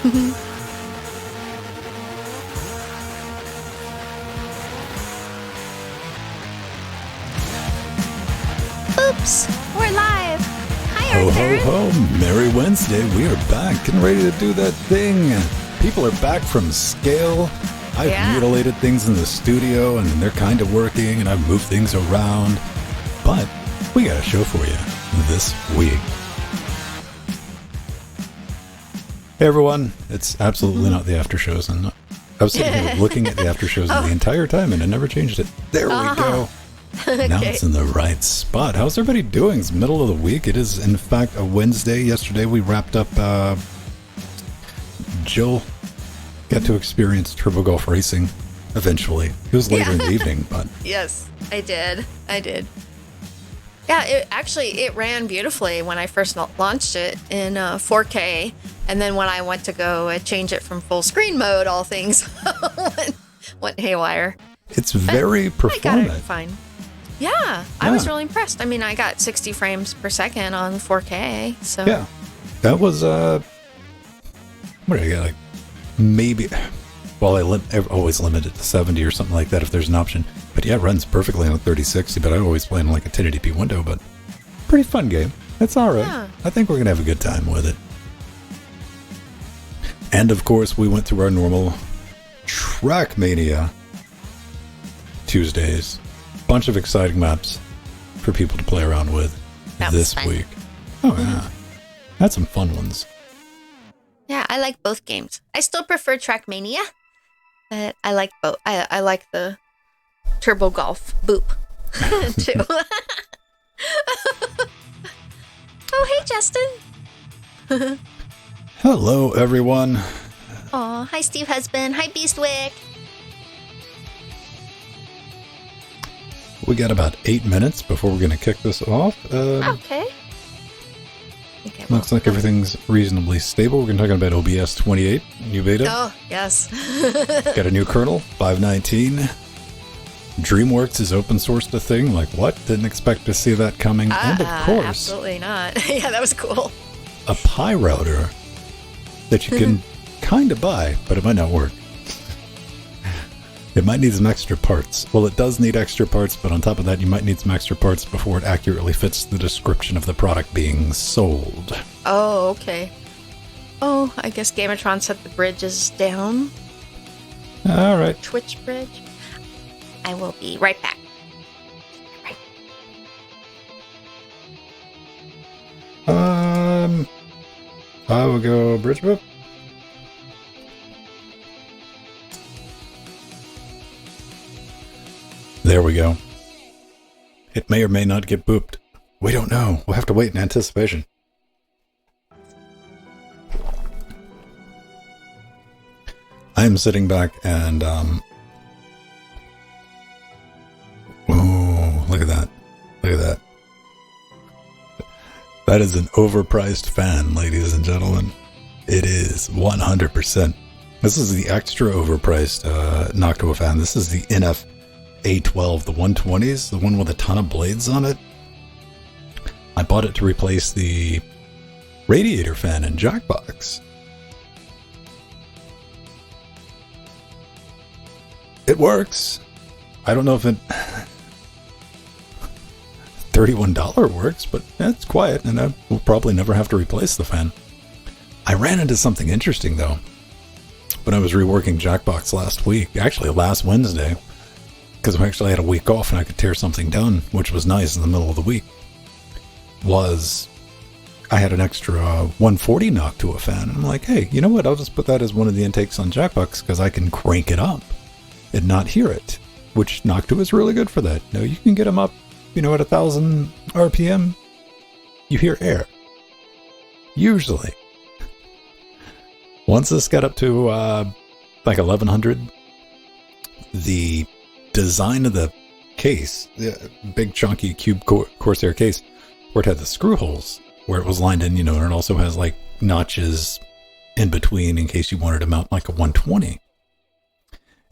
Oops, we're live. Hi, Ho, Arthur. ho, ho. Merry Wednesday. We are back, getting ready to do that thing. People are back from scale. I've mutilated things in the studio, and they're kind of working, and I've moved things around. But we got a show for you this week. Hey, everyone. It's absolutely not the after shows. And I was sitting here looking at the after shows the entire time, and I never changed it. There we go. Okay. Now it's in the right spot. How's everybody doing? It's middle of the week. It is, in fact, a Wednesday. Yesterday we wrapped up. Jill got to experience turbo golf racing eventually. It was later in the evening, but... Yes, I did. Yeah, it ran beautifully when I first launched it in 4K. And then when I went to go change it from full screen mode, all things went haywire. It's very performant. I got it fine. Yeah, I was really impressed. I mean, I got 60 frames per second on 4K, so... Yeah, that was, what did I get, like, maybe... Well, I always limit it to 70 or something like that if there's an option. But yeah, it runs perfectly on a 3060, but I always play in like a 1080p window, but pretty fun game. It's all right. Yeah. I think we're going to have a good time with it. And, of course, we went through our normal Trackmania Tuesdays. Bunch of exciting maps for people to play around with this week. Oh, yeah. Had some fun ones. Yeah, I like both games. I still prefer Trackmania, but I like both. I like the Turbo Golf Boop, too. Oh, hey, Justin. Hello, everyone. Oh, hi, Steve Husband. Hi, Beastwick. We got about 8 minutes before we're going to kick this off. Okay. Looks like everything's reasonably stable. We're going to talk about OBS 28, new beta. Oh, yes. Got a new kernel, 5.19. DreamWorks is open sourced a thing. Like, what? Didn't expect to see that coming. And, of course... Absolutely not. Yeah, that was cool. A Pi router that you can kind of buy, but it might not work. It might need some extra parts. Well, it does need extra parts, but on top of that, you might need some extra parts before it accurately fits the description of the product being sold. Oh, okay. Oh, I guess Gamatron said the bridge is down. All right. Twitch bridge. I will be right back. I will go bridge boop. There we go. It may or may not get booped. We don't know. We'll have to wait in anticipation. I am sitting back and, oh, look at that. Look at that. That is an overpriced fan, ladies and gentlemen. It is 100%. This is the extra overpriced Noctua fan. This is the NF A12, the 120s, the one with a ton of blades on it. I bought it to replace the radiator fan in Jackbox. It works. I don't know if it... $31 works, but it's quiet, and I will probably never have to replace the fan. I ran into something interesting, though, when I was reworking Jackbox last week, actually last Wednesday, because I actually had a week off and I could tear something down, which was nice in the middle of the week, was I had an extra 140 Noctua fan, and I'm like, hey, you know what, I'll just put that as one of the intakes on Jackbox, because I can crank it up and not hear it, which Noctua is really good for that. Now, you can get them up, you know, at 1,000 RPM, you hear air. Usually. Once this got up to like 1,100, the design of the case, the big chunky cube Corsair case, where it had the screw holes, where it was lined in, you know, and it also has like notches in between in case you wanted to mount like a 120.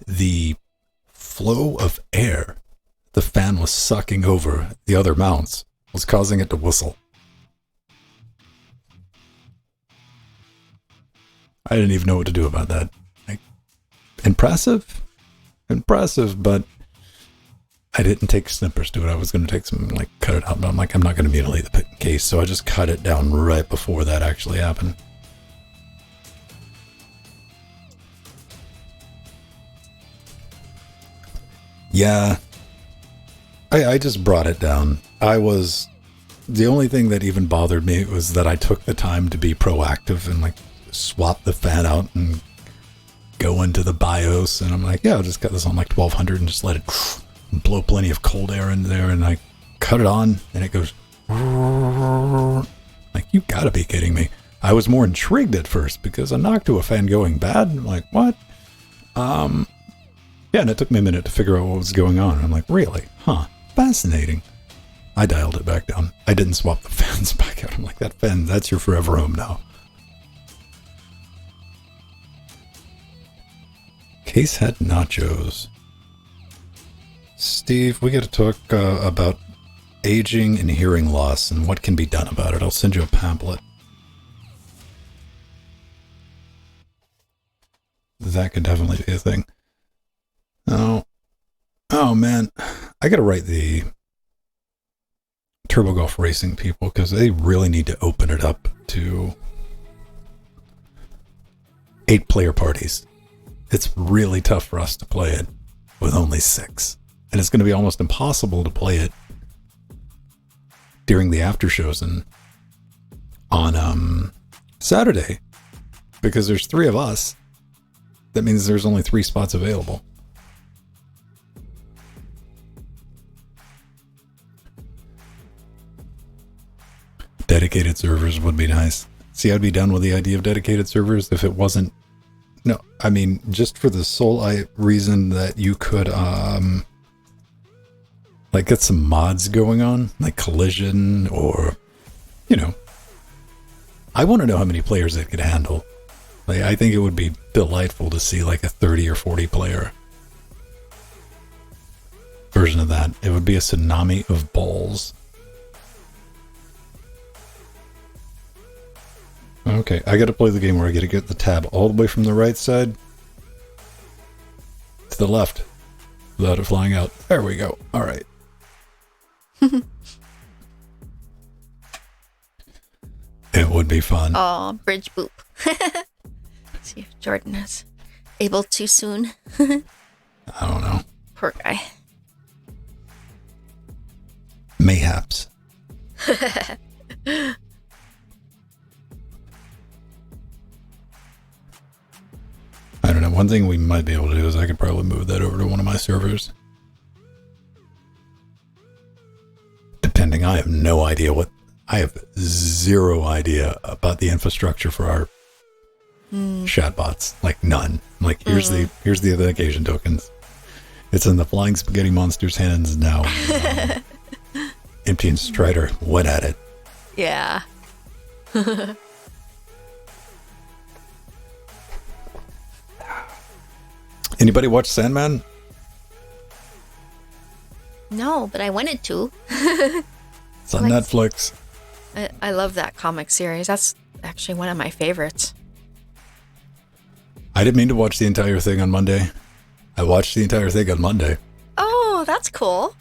The flow of air the fan was sucking over the other mounts was causing it to whistle. I didn't even know what to do about that. Like, impressive, but I didn't take snippers to it. I was going to take some, like, cut it out, but I'm like, I'm not going to mutilate the case, so I just cut it down right before that actually happened. Yeah, I just brought it down. The only thing that even bothered me was that I took the time to be proactive and, like, swap the fan out and go into the BIOS, and I'm like, yeah, I'll just cut this on like 1200 and just let it blow plenty of cold air in there, and I cut it on and it goes like, you gotta be kidding me. I was more intrigued at first because a knock to a fan going bad, I'm like, what? Yeah, and it took me a minute to figure out what was going on. I'm like, really? Huh, fascinating. I dialed it back down. I didn't swap the fans back out. I'm like, that fan, that's your forever home now. Case had nachos. Steve, we got to talk about aging and hearing loss and what can be done about it. I'll send you a pamphlet. That could definitely be a thing. Oh man, I got to write the Turbo Golf Racing people because they really need to open it up to 8-player parties. It's really tough for us to play it with only 6. And it's going to be almost impossible to play it during the after shows and on Saturday because there's 3 of us. That means there's only 3 spots available. Dedicated servers would be nice. See, I'd be done with the idea of dedicated servers if it wasn't. No, I mean, just for the sole reason that you could, like, get some mods going on, like collision or, you know. I want to know how many players it could handle. Like, I think it would be delightful to see, like, a 30 or 40 player version of that. It would be a tsunami of balls. Okay, I gotta play the game where I gotta get the tab all the way from the right side to the left without it flying out. There we go. All right. It would be fun. Oh, bridge boop. See if Jordan is able to soon. I don't know. Poor guy. Mayhaps. I don't know. One thing we might be able to do is I could probably move that over to one of my servers. Depending, I have no idea what... I have zero idea about the infrastructure for our chatbots. Like, none. Like, here's the authentication tokens. It's in the Flying Spaghetti Monster's hands now. Empty and Strider went at it. Yeah. Anybody watch Sandman? No, but I wanted to. It's on Netflix. I love that comic series. That's actually one of my favorites. I didn't mean to watch the entire thing on Monday. I watched the entire thing on Monday. Oh, that's cool.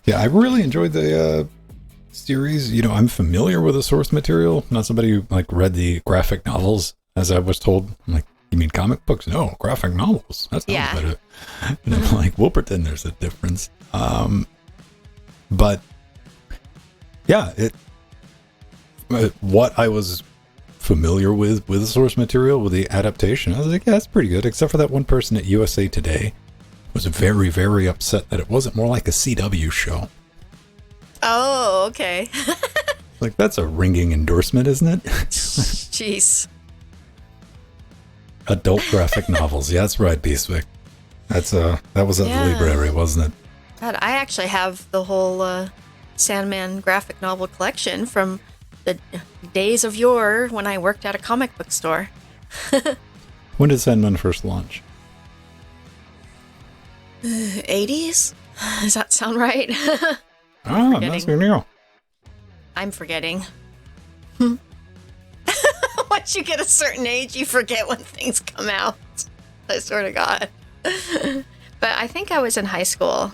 Yeah, I really enjoyed the series. You know, I'm familiar with the source material. Not somebody who, like, read the graphic novels, as I was told. I'm like, you mean comic books? No, graphic novels. That's not better. And I'm like, we'll pretend there's a difference. But yeah, what I was familiar with the source material, with the adaptation, I was like, yeah, that's pretty good. Except for that one person at USA Today was very, very upset that it wasn't more like a CW show. Oh, okay. Like, that's a ringing endorsement, isn't it? Jeez. Adult graphic novels. Yeah, that's right, Beastwick. That was at the library, wasn't it? God, I actually have the whole Sandman graphic novel collection from the days of yore when I worked at a comic book store. When did Sandman first launch? 80s? Does that sound right? Ah, that's good deal. I'm forgetting. Once you get a certain age, you forget when things come out. I swear to God. But I think I was in high school.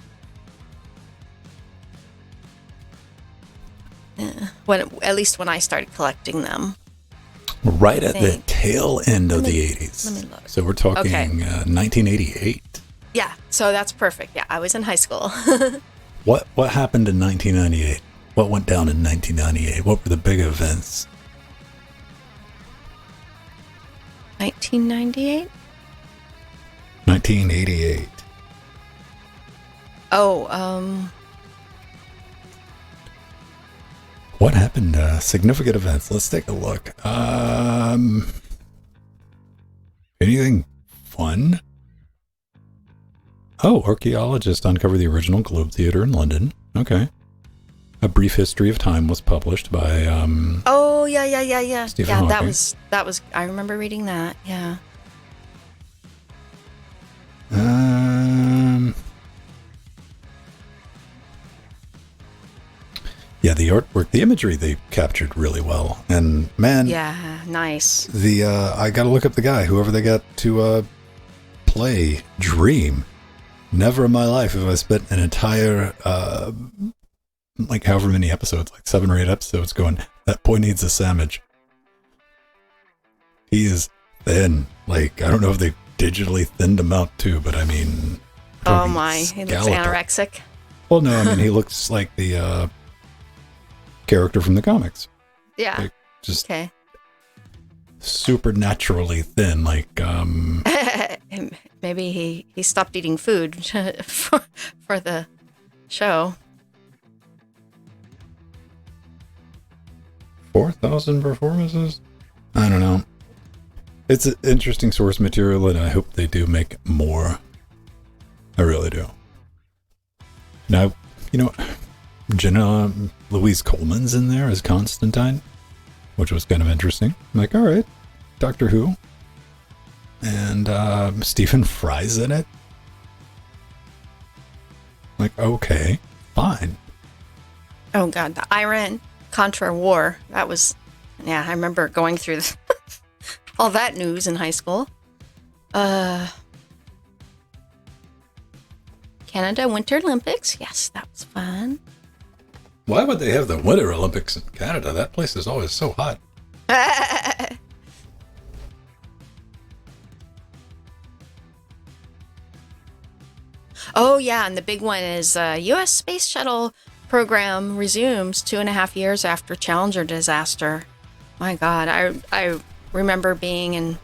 At least when I started collecting them. Right at the tail end of the 80s. Let me look. So we're talking 1988. Yeah, so that's perfect. Yeah, I was in high school. What happened in 1998? What went down in 1998? What were the big events? 1998? 1988. Oh, What happened? Significant events. Let's take a look. Anything fun? Oh, archaeologists uncover the original Globe Theatre in London. Okay. A Brief History of Time was published by oh, yeah. Stephen Yeah, Hawking. that was I remember reading that. Yeah. Yeah, the artwork, the imagery they captured really well. And man, Yeah, nice. the I got to look up the guy, whoever they got to play Dream. Never in my life have I spent an entire like however many episodes, like 7 or 8 episodes going, that boy needs a sandwich. He is thin. Like, I don't know if they digitally thinned him out too, but I mean, Oh my, he looks anorexic. Well, no, I mean, he looks like the character from the comics. Yeah. Like, just Okay. supernaturally thin. Like, Maybe he stopped eating food for the show. 4,000 performances? I don't know. It's an interesting source material, and I hope they do make more. I really do. Now, you know, Jenna Louise Coleman's in there as Constantine, which was kind of interesting. I'm like, all right, Doctor Who. And Stephen Fry's in it. Like, okay, fine. Oh God, the Iran-Contra war. That was, yeah, I remember going through all that news in high school. Canada Winter Olympics. Yes, that was fun. Why would they have the Winter Olympics in Canada? That place is always so hot. Oh yeah, and the big one is U.S. Space Shuttle program resumes 2.5 years after Challenger disaster. My God, I remember being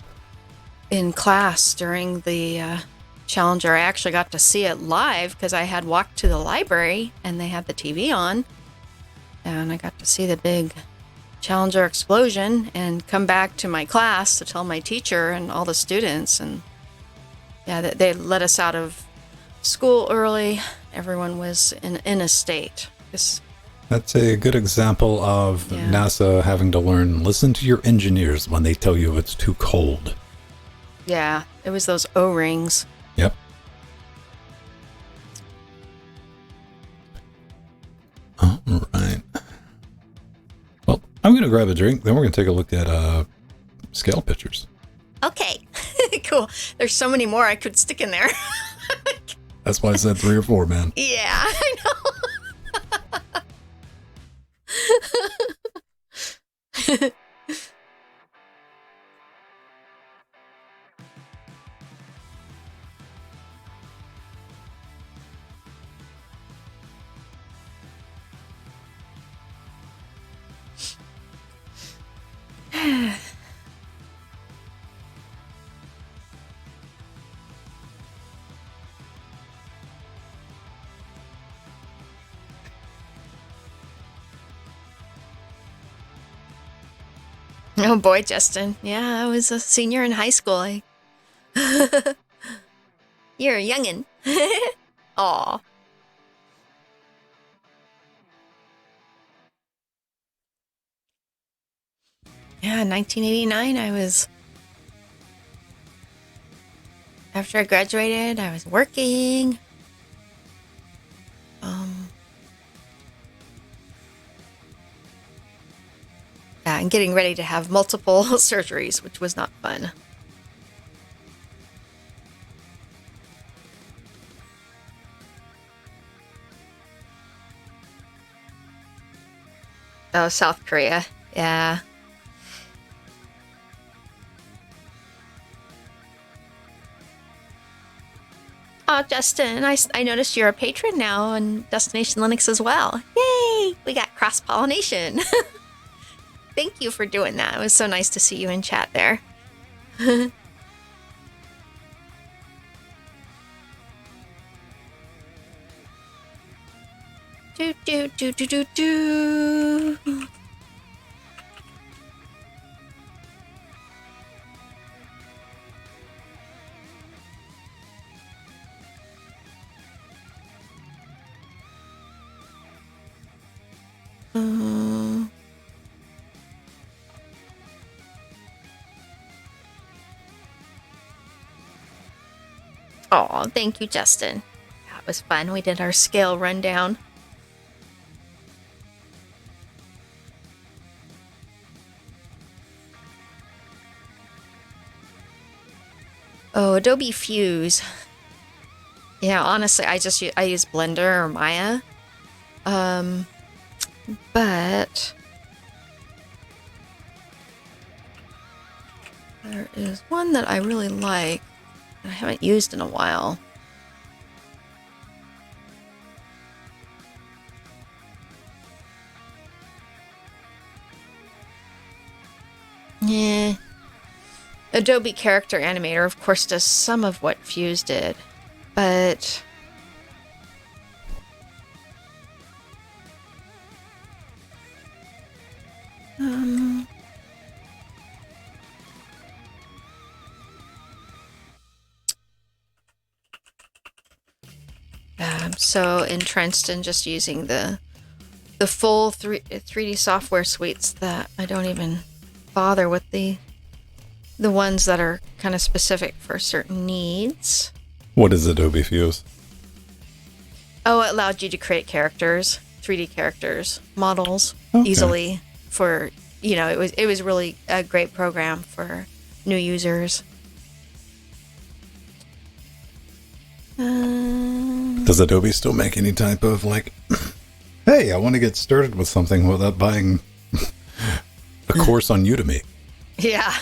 in class during the Challenger. I actually got to see it live because I had walked to the library and they had the TV on, and I got to see the big Challenger explosion and come back to my class to tell my teacher and all the students. And yeah, they let us out of school early. Everyone was in a state. That's a good example of NASA having to listen to your engineers when they tell you it's too cold. Yeah, it was those O-rings. Yep. All right. Well, I'm going to grab a drink, then we're going to take a look at scale pictures. Okay, cool. There's so many more I could stick in there. That's why I said 3 or 4, man. Yeah, I know. Oh boy, Justin. Yeah, I was a senior in high school. You're a youngin'. Aw. Yeah, 1989, after I graduated, I was working. and getting ready to have multiple surgeries, which was not fun. Oh, South Korea. Yeah. Oh, Justin, I noticed you're a patron now on Destination Linux as well. Yay! We got cross-pollination. Thank you for doing that. It was so nice to see you in chat there. do, do, do, do, do, do. Oh, thank you, Justin. That was fun. We did our scale rundown. Oh, Adobe Fuse. Yeah, honestly, I use Blender or Maya. But there is one that I really like that I haven't used in a while. Yeah. Adobe Character Animator, of course, does some of what Fuse did, but I'm so entrenched in just using the full 3D software suites that I don't even bother with the ones that are kind of specific for certain needs. What is Adobe Fuse? Oh, it allowed you to create characters, 3D characters, models Okay. easily for, it was really a great program for new users. Does Adobe still make any type of hey, I want to get started with something without buying a course on Udemy? Yeah.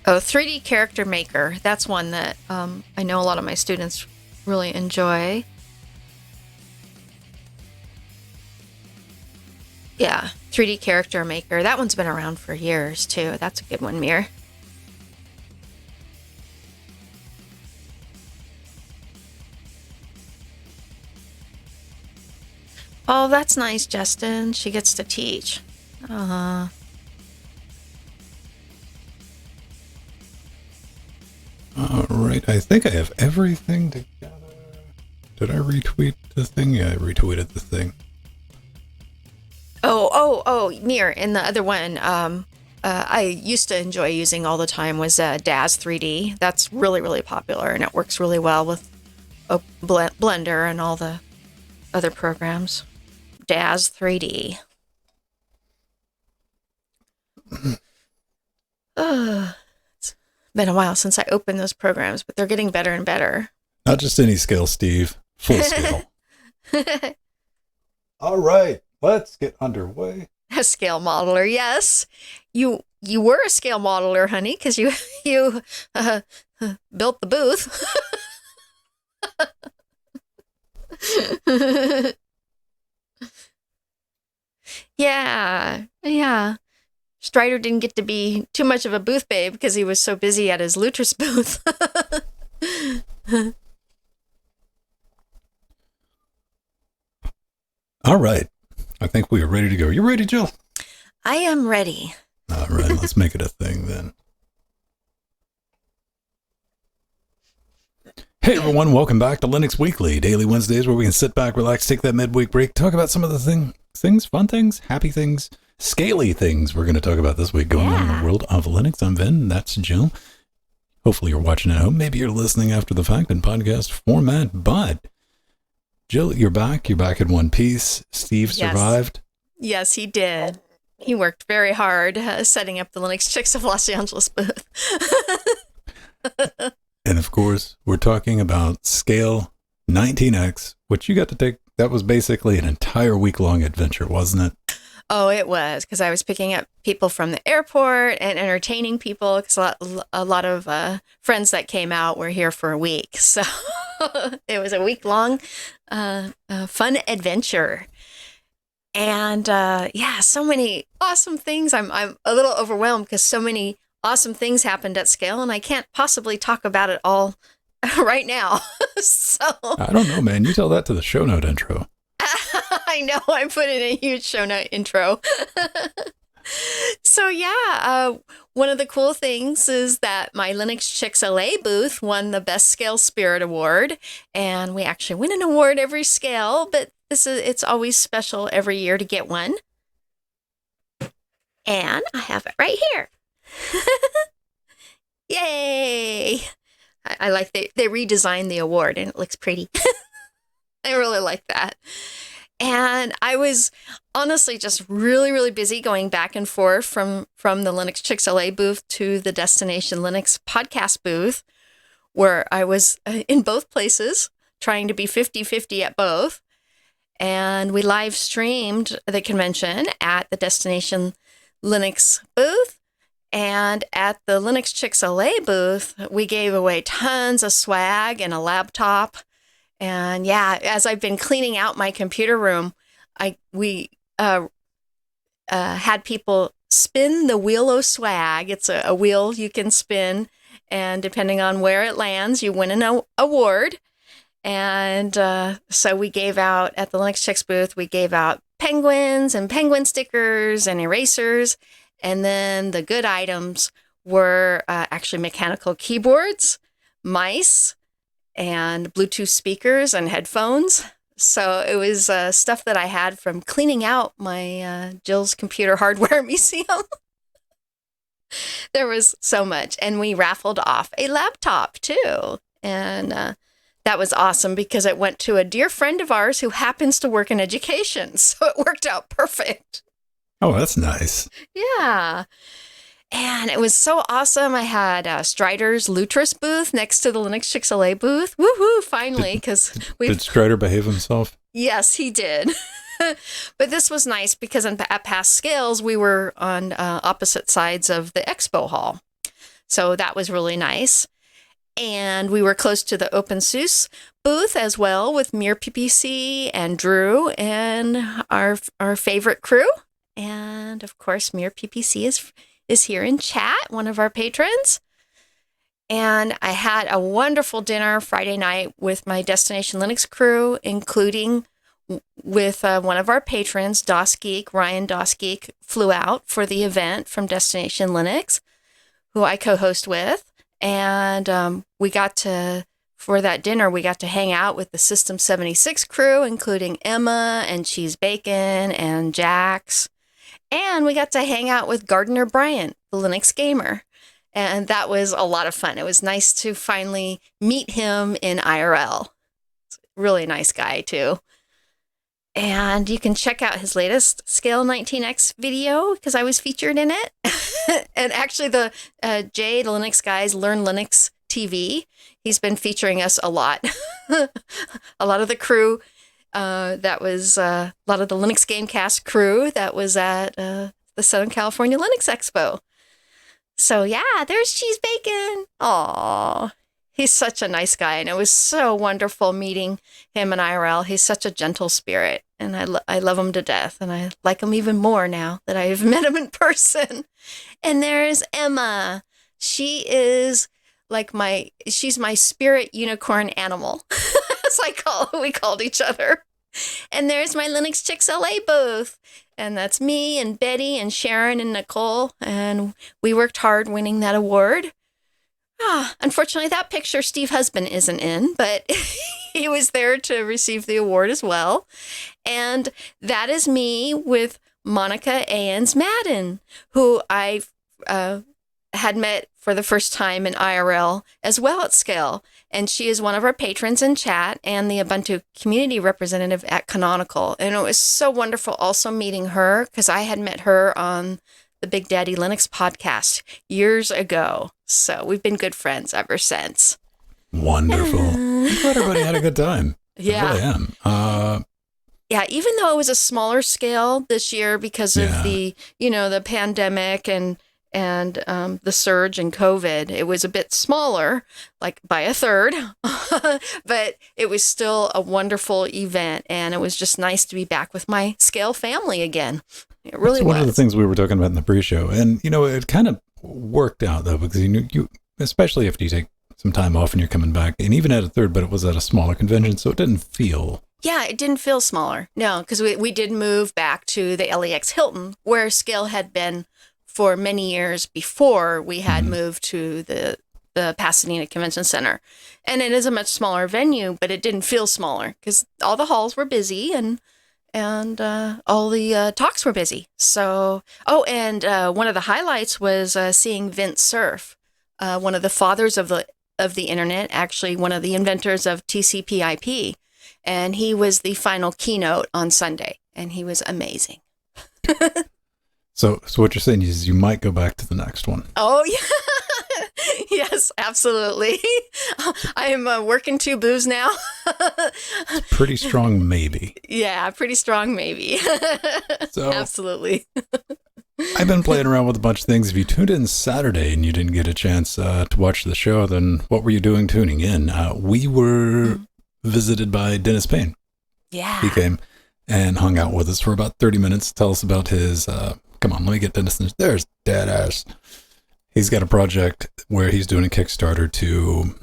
Oh, 3D Character Maker. That's one that I know a lot of my students really enjoy. Yeah, 3D Character Maker. That one's been around for years, too. That's a good one, Mir. Oh, that's nice, Justin. She gets to teach. Uh-huh. All right, I think I have everything together. Did I retweet the thing? Yeah, I retweeted the thing. Oh, Mir, and the other one I used to enjoy using all the time was DAZ 3D. That's really, really popular, and it works really well with Blender and all the other programs. DAZ 3D. It's been a while since I opened those programs, but they're getting better and better. Not just any scale, Steve. Full scale. All right, let's get underway. A scale modeler, yes. You were a scale modeler, honey, because you built the booth. Yeah. Strider didn't get to be too much of a booth babe because he was so busy at his Lutris booth. All right, I think we are ready to go. You ready, Jill? I am ready. All right, let's make it a thing then. Hey everyone, welcome back to Linux Weekly, daily Wednesdays where we can sit back, relax, take that midweek break, talk about some of the things, fun things, happy things, scaly things we're going to talk about this week going on in the world of Linux. I'm Ben, that's Jill. Hopefully you're watching at home. Maybe you're listening after the fact in podcast format, but Jill, you're back. You're back in one piece. Steve survived. Yes, he did. He worked very hard setting up the Linux Chicks of Los Angeles booth. And of course, we're talking about Scale 19X, which you got to take. That was basically an entire week-long adventure, wasn't it? Oh, it was, because I was picking up people from the airport and entertaining people, because a lot of friends that came out were here for a week. So it was a week-long fun adventure. And so many awesome things. I'm a little overwhelmed because so many awesome things happened at Scale, and I can't possibly talk about it all right now. So I don't know, man. You tell that to the show note intro. I know, I put in a huge show note intro. So one of the cool things is that my Linux Chicks LA booth won the Best Scale Spirit Award, and we actually win an award every Scale, but it's always special every year to get one. And I have it right here. Yay! I like they redesigned the award and it looks pretty. I really like that. And I was honestly just really, really busy going back and forth from the Linux Chicks LA booth to the Destination Linux podcast booth, where I was in both places trying to be 50-50 at both. And we live streamed the convention at the Destination Linux booth. And at the Linux Chicks LA booth, we gave away tons of swag and a laptop. And as I've been cleaning out my computer room, we had people spin the wheel of swag. It's a wheel you can spin, and depending on where it lands, you win an award. And so we gave out, at the Linux Chicks booth, we gave out penguins and penguin stickers and erasers. And then the good items were actually mechanical keyboards, mice, and Bluetooth speakers and headphones. So it was stuff that I had from cleaning out my Jill's Computer Hardware Museum. There was so much. And we raffled off a laptop too. And that was awesome because it went to a dear friend of ours who happens to work in education. So it worked out perfect. Oh, that's nice. Yeah. And it was so awesome. I had Strider's Lutris booth next to the Linux Chicks LA booth. Woohoo, finally, because Did Strider behave himself? Yes, he did. But this was nice because at past Scales, we were on opposite sides of the expo hall. So that was really nice. And we were close to the OpenSUSE booth as well with Mir PPC and Drew and our favorite crew. And of course, Mir PPC is here in chat, one of our patrons. And I had a wonderful dinner Friday night with my Destination Linux crew, including with one of our patrons, DOS Geek. Ryan DOS Geek flew out for the event from Destination Linux, who I co-host with. And for that dinner, we got to hang out with the System 76 crew, including Emma and Cheese Bacon and Jax. And we got to hang out with Gardner Bryant, the Linux gamer. And that was a lot of fun. It was nice to finally meet him in IRL. Really nice guy, too. And you can check out his latest Scale 19X video because I was featured in it. And actually, the Jay, the Linux guys, Learn Linux TV, he's been featuring us a lot. A lot of the crew. That was a lot of the Linux Gamecast crew that was at the Southern California Linux Expo. So there's Cheese Bacon. Aw, he's such a nice guy, and it was so wonderful meeting him in IRL. He's such a gentle spirit, and I love him to death, and I like him even more now that I've met him in person. And there's Emma. She is she's my spirit unicorn animal. We called each other. And there's my Linux Chicks LA booth. And that's me and Betty and Sharon and Nicole. And we worked hard winning that award. Unfortunately, that picture Steve Husband isn't in, but he was there to receive the award as well. And that is me with Monica Aans Madden, who I had met for the first time in IRL as well at Scale. And she is one of our patrons in chat and the Ubuntu community representative at Canonical. And it was so wonderful also meeting her, because I had met her on the Big Daddy Linux podcast years ago. So we've been good friends ever since. Wonderful. I'm glad everybody had a good time. Yeah. I really am. Yeah, even though it was a smaller scale this year because of the pandemic and the surge in COVID, it was a bit smaller, like by a third, but it was still a wonderful event, and it was just nice to be back with my Scale family again. It really was. One of the things we were talking about in the pre-show, and it kind of worked out though, because you especially if you take some time off and you're coming back, and even at a third, but it was at a smaller convention, so it didn't feel. Yeah, it didn't feel smaller. No, because we did move back to the LEX Hilton, where Scale had been for many years before we had moved to the Pasadena Convention Center. And it is a much smaller venue, but it didn't feel smaller because all the halls were busy and all the talks were busy. So, and one of the highlights was seeing Vince Cerf, one of the fathers of the internet, actually one of the inventors of TCP/IP. And he was the final keynote on Sunday, and he was amazing. So what you're saying is you might go back to the next one. Oh, yeah. Yes, absolutely. I am working 2 booths now. It's pretty strong maybe. Yeah, pretty strong maybe. So, absolutely. I've been playing around with a bunch of things. If you tuned in Saturday and you didn't get a chance to watch the show, then what were you doing tuning in? We were visited by Dennis Payne. Yeah. He came and hung out with us for about 30 minutes to tell us about his, come on, let me get Dennis. There's Deadass. He's got a project where he's doing a Kickstarter to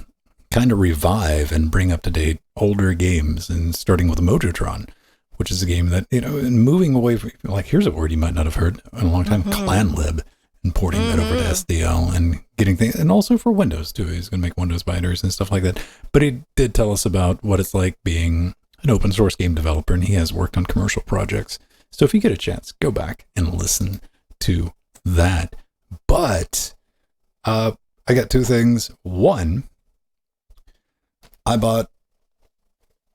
kind of revive and bring up to date older games, and starting with Mojotron, which is a game that, and moving away from, like, here's a word you might not have heard in a long time, ClanLib, and porting that over to SDL and getting things, and also for Windows too. He's going to make Windows binders and stuff like that. But he did tell us about what it's like being an open source game developer, and he has worked on commercial projects. So if you get a chance, go back and listen to that. But I got 2 things. One, I bought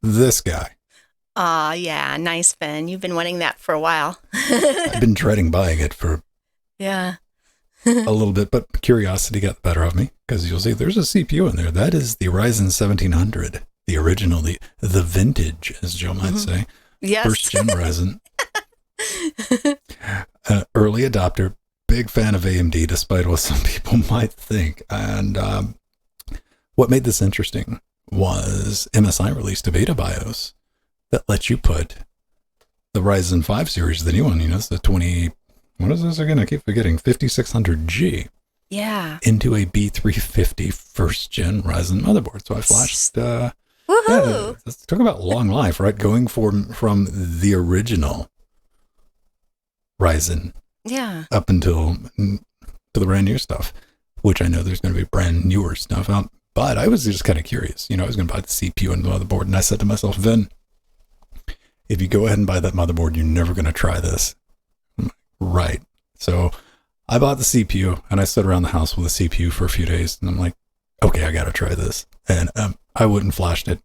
this guy. Yeah, nice, Ben. You've been wanting that for a while. I've been dreading buying it for a little bit, but curiosity got the better of me, because you'll see there's a CPU in there. That is the Ryzen 1700, the original, the vintage, as Joe might say. Yes. First gen Ryzen. Early adopter, big fan of AMD, despite what some people might think. And what made this interesting was MSI released a beta BIOS that lets you put the Ryzen 5 series, the new one, it's the 20, what is this again? I keep forgetting, 5600G. Yeah. Into a B350 first gen Ryzen motherboard. So I flashed, woohoo! Let's talk about long life, right? Going from the original Ryzen up until to the brand new stuff, which I know there's going to be brand newer stuff out. But I was just kind of curious. I was going to buy the CPU and the motherboard, and I said to myself, Vin, if you go ahead and buy that motherboard, you're never going to try this. Right. So I bought the CPU, and I sat around the house with the CPU for a few days, and I'm like, okay, I got to try this. And I wouldn't flashed it.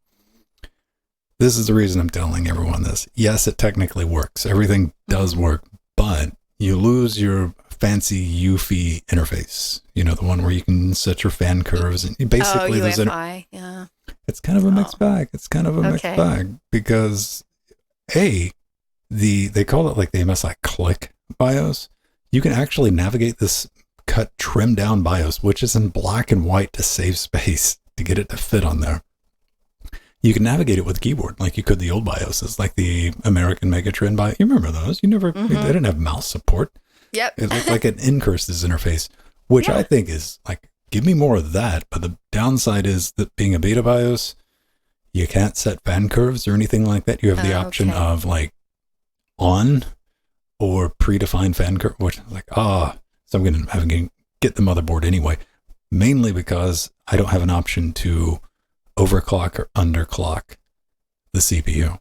This is the reason I'm telling everyone this. Yes, it technically works. Everything does work, but you lose your fancy UFI interface. The one where you can set your fan curves, and basically UFI, yeah. It's kind of a mixed bag. It's kind of a mixed bag, because they call it like the MSI Click BIOS. You can actually navigate this cut, trimmed down BIOS, which is in black and white to save space to get it to fit on there. You can navigate it with keyboard like you could the old BIOSes, like the American Megatrend BIOS. You remember those? They didn't have mouse support. Yep. It looked like an Incursus interface, which I think is like, give me more of that. But the downside is that being a beta BIOS, you can't set fan curves or anything like that. You have the option of like on or predefined fan curve, which is like, so I'm going to have to get the motherboard anyway, mainly because I don't have an option to overclock or underclock the CPU,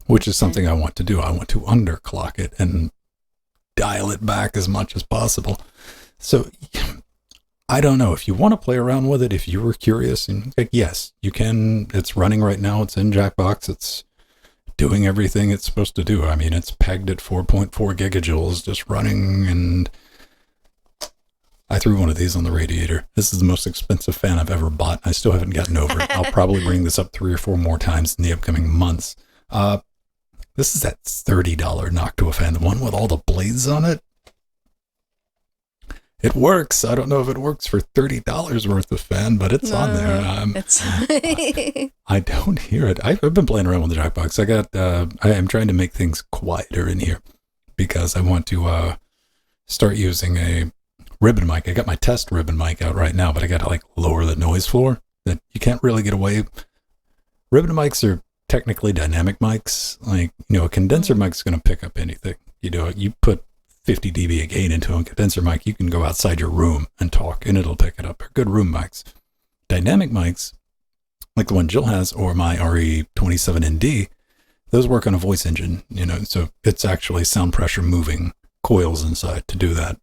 which is something I want to do. I want to underclock it and dial it back as much as possible. So I don't know if you want to play around with it. If you were curious, and like, yes, you can. It's running right now. It's in Jackbox. It's doing everything it's supposed to do. I mean, it's pegged at 4.4 gigajoules, just running. And I threw one of these on the radiator. This is the most expensive fan I've ever bought. I still haven't gotten over it. I'll probably bring this up 3 or 4 more times in the upcoming months. This is that $30 Noctua fan, the one with all the blades on it. It works. I don't know if it works for $30 worth of fan, but it's on there. I don't hear it. I've been playing around with the Jackbox. I am trying to make things quieter in here because I want to start using a ribbon mic. I got my test ribbon mic out right now, but I got to like lower the noise floor. That you can't really get away. Ribbon mics are technically dynamic mics. Like, a condenser mic's going to pick up anything. You put 50 dB a gain into a condenser mic, you can go outside your room and talk and it'll pick it up. They're good room mics. Dynamic mics, like the one Jill has, or my RE27ND, those work on a voice engine, so it's actually sound pressure moving coils inside to do that.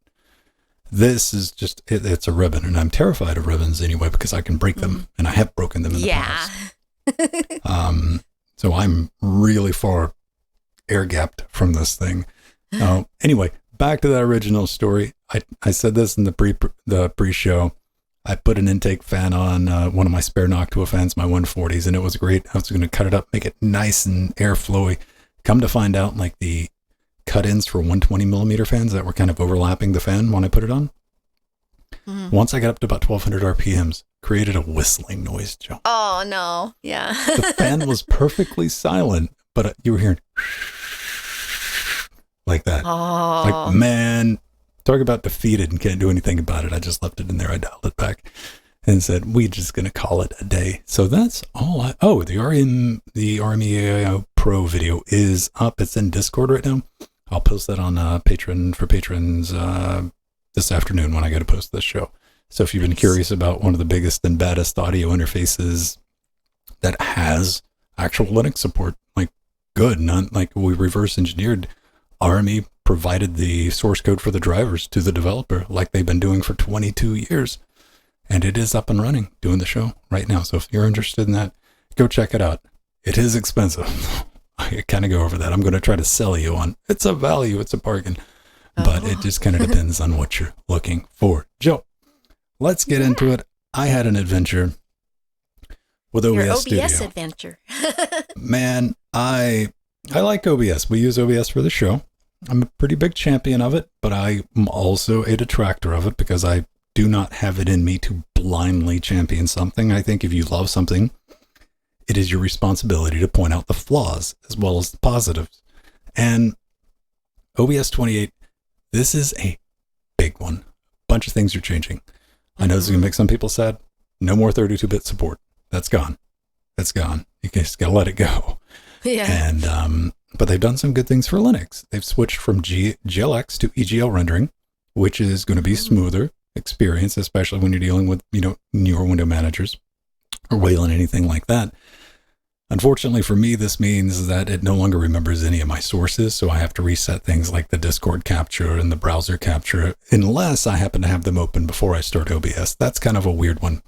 This is just, it's a ribbon, and I'm terrified of ribbons anyway because I can break them, and I have broken them in the past. So I'm really far air gapped from this thing. Anyway, back to that original story. I said this in the pre-show. I put an intake fan on one of my spare Noctua fans, my 140s, and it was great. I was going to cut it up, make it nice and airflowy. Come to find out, like the cut-ins for 120 millimeter fans that were kind of overlapping the fan when I put it on. Once I got up to about 1200 RPMs, created a whistling noise, Joe. Oh, no. Yeah. The fan was perfectly silent, but you were hearing like that. Oh. Like, man, talk about defeated and can't do anything about it. I just left it in there. I dialed it back and said, we're just going to call it a day. So that's all the RMEAIO Pro video is up. It's in Discord right now. I'll post that on Patreon for patrons this afternoon when I go to post this show. So if you've been curious about one of the biggest and baddest audio interfaces that has actual Linux support, like good, not like we reverse engineered, RME provided the source code for the drivers to the developer like they've been doing for 22 years. And it is up and running, doing the show right now. So if you're interested in that, go check it out. It is expensive. I kind of go over that. I'm going to try to sell you on it's a value, it's a bargain. But it just kind of depends on what you're looking for. Joe, let's get into it. I had an adventure with OBS Your Studio. OBS adventure. Man, I like OBS. We use OBS for the show. I'm a pretty big champion of it, but I'm also a detractor of it because I do not have it in me to blindly champion something. I think if you love something, it is your responsibility to point out the flaws as well as the positives. And OBS 28, this is a big one. Bunch of things are changing. I know this is going to make some people sad. No more 32-bit support. That's gone. That's gone. You just got to let it go. Yeah. And, but they've done some good things for Linux. They've switched from GLX to EGL rendering, which is going to be smoother experience, especially when you're dealing with, newer window managers or Wayland, anything like that. Unfortunately for me, this means that it no longer remembers any of my sources, so I have to reset things like the Discord capture and the browser capture, unless I happen to have them open before I start OBS. That's kind of a weird one.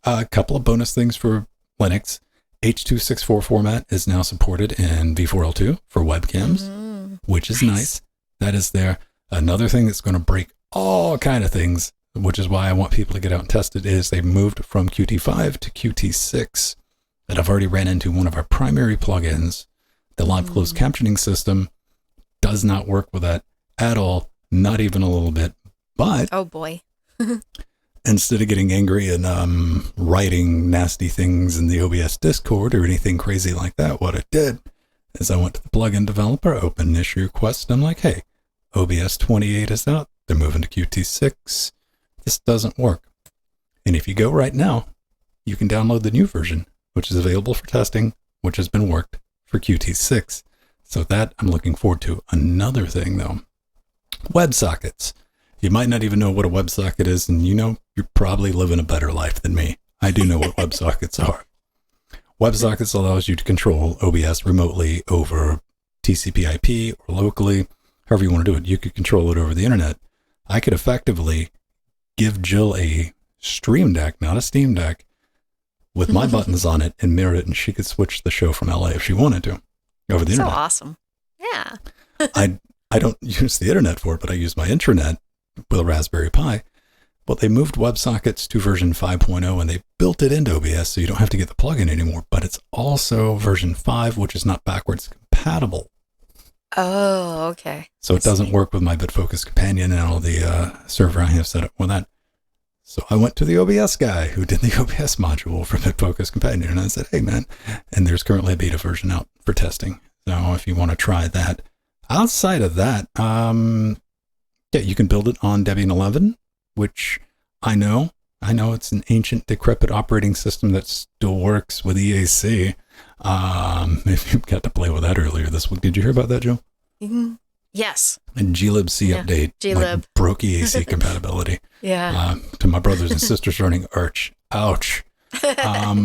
A couple of bonus things for Linux. H.264 format is now supported in V4L2 for webcams, which is nice. That is there. Another thing that's going to break all kind of things, which is why I want people to get out and test it, is they've moved from Qt5 to Qt6. That I've already ran into one of our primary plugins. The live closed captioning system does not work with that at all, not even a little bit. But oh boy. Instead of getting angry and writing nasty things in the OBS Discord or anything crazy like that, what I did is I went to the plugin developer, opened an issue request, and I'm like, hey, OBS 28 is out. They're moving to Qt6. This doesn't work. And if you go right now, you can download the new version, which is available for testing, which has been worked for Qt6. So that I'm looking forward to. Another thing, though, WebSockets. You might not even know what a WebSocket is, and you're probably living a better life than me. I do know what WebSockets are. WebSockets allows you to control OBS remotely over TCP/IP or locally, however you want to do it. You could control it over the internet. I could effectively give Jill a Stream Deck, not a Steam Deck, with my buttons on it and mirror it, and she could switch the show from LA if she wanted to over the internet. So awesome. Yeah. I don't use the internet for it, but I use my intranet with a Raspberry Pi. But they moved WebSockets to version 5.0 and they built it into OBS so you don't have to get the plugin anymore. But it's also version 5, which is not backwards compatible. Oh, okay. So it doesn't work with my BitFocus Companion and all the server I have set up with that. So I went to the OBS guy who did the OBS module for BitFocus Companion, and I said, hey, man, and there's currently a beta version out for testing. So if you want to try that. Outside of that, yeah, you can build it on Debian 11, which I know it's an ancient, decrepit operating system that still works with EAC. If you got to play with that earlier this week, did you hear about that, Joe? Mm-hmm. Yes. And glibc update glib. broke EAC compatibility. Yeah. To my brothers and sisters running Arch. Ouch. Yeah,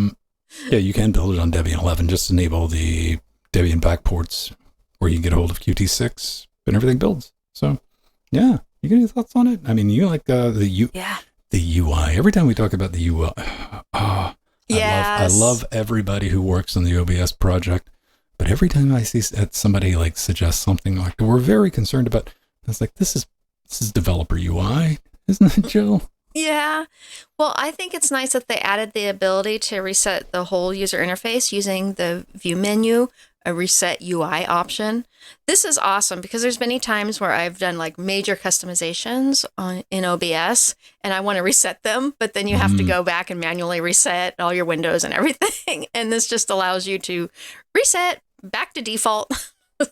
you can build it on Debian 11. Just enable the Debian backports where you can get a hold of Qt6 and everything builds. So, yeah. You got any thoughts on it? I mean, you like the UI. Every time we talk about the UI, I love everybody who works on the OBS project. But every time I see somebody like suggest something like we're very concerned about, it's like this is developer UI, isn't it, Jill? Yeah. Well, I think it's nice that they added the ability to reset the whole user interface using the view menu, a reset UI option. This is awesome because there's many times where I've done like major customizations in OBS and I want to reset them, but then you have to go back and manually reset all your windows and everything. And this just allows you to reset back to default.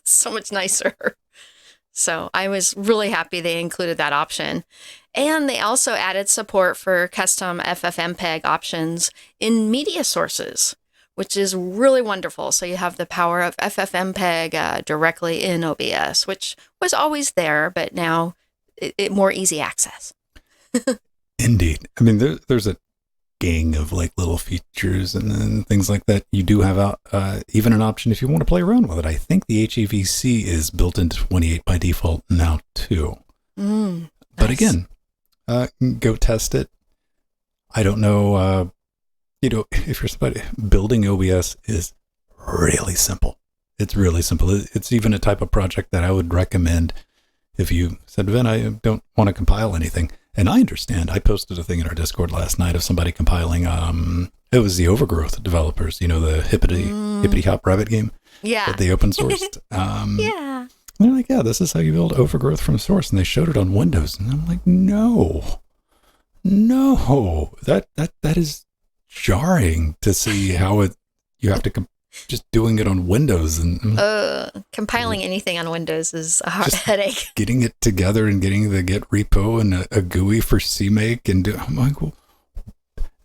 So much nicer. So I was really happy they included that option. And they also added support for custom FFmpeg options in media sources, which is really wonderful. So you have the power of FFmpeg directly in OBS, which was always there, but now it more easy access. Indeed. I mean, there's a gang of like little features and then things like that. You do have even an option if you want to play around with it. I think the HEVC is built into 28 by default now too. But again, go test it. I don't know. If you're somebody building OBS is really simple. It's really simple. It's even a type of project that I would recommend if you said, Vin, I don't want to compile anything. And I understand. I posted a thing in our Discord last night of somebody compiling. It was the Overgrowth developers, the Hippity Hop Rabbit game. Yeah. That they open sourced. Yeah. They're like, yeah, this is how you build Overgrowth from source. And they showed it on Windows. And I'm like, no, that is jarring to see how you have to just doing it on Windows and compiling anything on Windows is a hard headache. Getting it together and getting the Git repo and a GUI for CMake I'm like, well,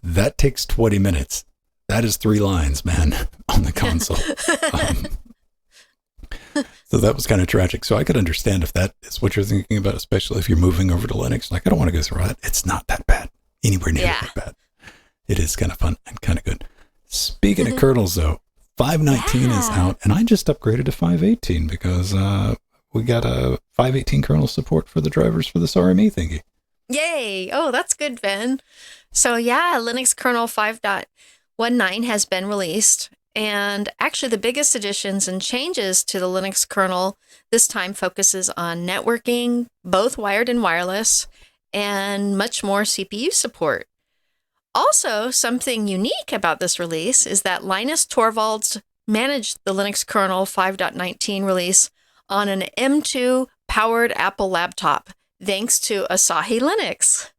that takes 20 minutes. That is 3 lines, man, on the console. So that was kind of tragic. So I could understand if that is what you're thinking about, especially if you're moving over to Linux. Like, I don't want to go through that. It's not that bad. Anywhere near that bad. It is kind of fun and kind of good. Speaking of kernels, though, 5.19 is out, and I just upgraded to 5.18 because we got a 5.18 kernel support for the drivers for this RME thingy. Yay! Oh, that's good, Ben. So yeah, Linux kernel 5.19 has been released, and actually the biggest additions and changes to the Linux kernel this time focuses on networking, both wired and wireless, and much more CPU support. Also, something unique about this release is that Linus Torvalds managed the Linux kernel 5.19 release on an M2 powered Apple laptop, thanks to Asahi Linux.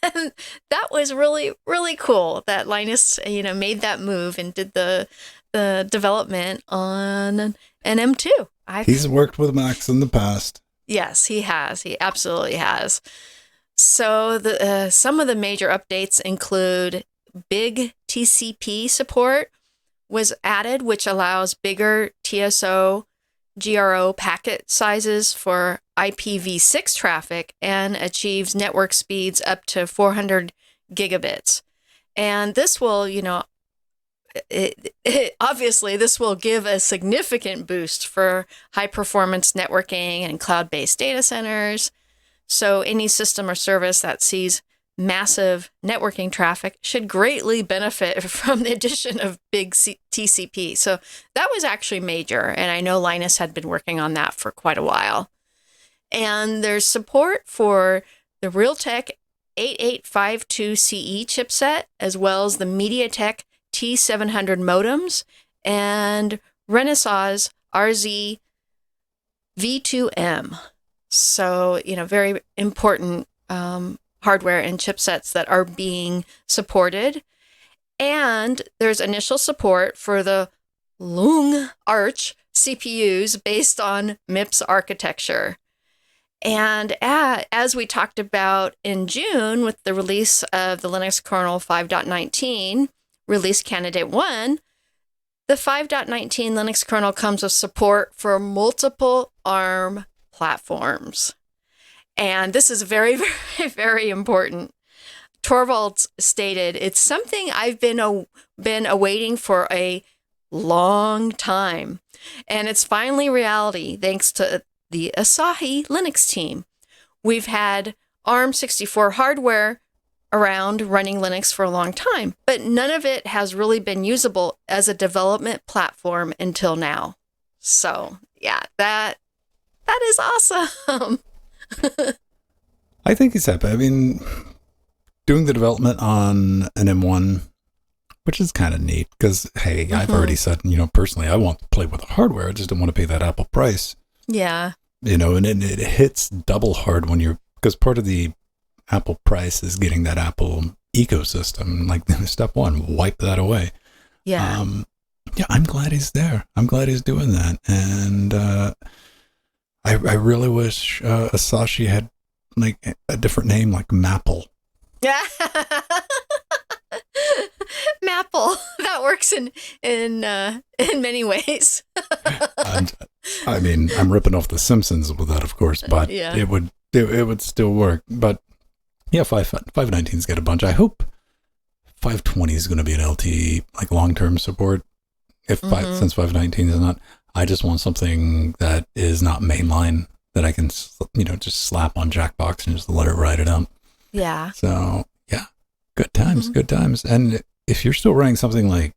And that was really, really cool that Linus, made that move and did the development on an M2. He's worked with Macs in the past. Yes, he has. He absolutely has. So some of the major updates include big TCP support was added, which allows bigger TSO GRO packet sizes for IPv6 traffic and achieves network speeds up to 400 gigabits. And this will, obviously this will give a significant boost for high performance networking and cloud-based data centers. So any system or service that sees massive networking traffic should greatly benefit from the addition of big TCP. So that was actually major. And I know Linus had been working on that for quite a while. And there's support for the Realtek 8852CE chipset, as well as the MediaTek T700 modems and Renesas RZ V2M. So, very important hardware and chipsets that are being supported. And there's initial support for the Lung Arch CPUs based on MIPS architecture. And as we talked about in June with the release of the Linux kernel 5.19, release candidate 1, the 5.19 Linux kernel comes with support for multiple ARM platforms. And this is very, very, very important. Torvalds stated, "It's something I've been awaiting for a long time. And it's finally reality thanks to the Asahi Linux team. We've had ARM64 hardware around running Linux for a long time, but none of it has really been usable as a development platform until now." So, yeah, that is awesome. I think he's happy. I mean, doing the development on an M1, which is kind of neat because, hey, I've already said, personally, I want to play with the hardware. I just don't want to pay that Apple price. Yeah. And it hits double hard because part of the Apple price is getting that Apple ecosystem. Like step one, wipe that away. Yeah. I'm glad he's there. I'm glad he's doing that. And I really wish Asahi had like a different name, like Maple. Yeah. Maple. That works in many ways. I mean, I'm ripping off The Simpsons with that, of course, but it would still work. But yeah, 519's got a bunch. I hope 520 is going to be an LTE, like long-term support. Since 519 is not, I just want something that is not mainline that I can, just slap on Jackbox and just let it ride it out. Yeah. So yeah, good times, good times. And if you're still running something like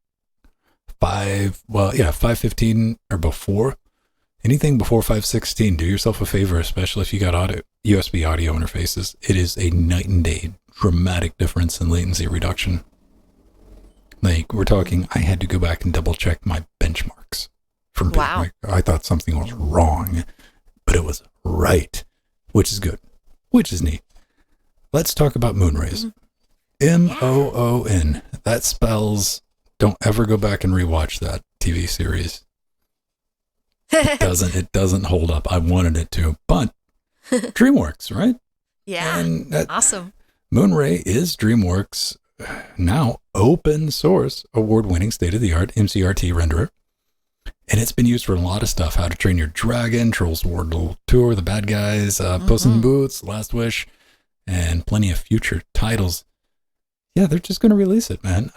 515 or before, anything before 516, do yourself a favor, especially if you got USB audio interfaces. It is a night and day dramatic difference in latency reduction. Like we're talking, I had to go back and double check my benchmarks from I thought something was wrong, but it was right, which is good, which is neat. Let's talk about Moonrays. Moon. That spells, don't ever go back and rewatch that TV series. It doesn't hold up. I wanted it to, but DreamWorks, right? Yeah. And awesome. Moonray is DreamWorks now open source, award-winning, state-of-the-art MCRT renderer. And it's been used for a lot of stuff. How to Train Your Dragon, Trolls World Tour, The Bad Guys, Puss in Boots, Last Wish, and plenty of future titles. Yeah, they're just going to release it, man.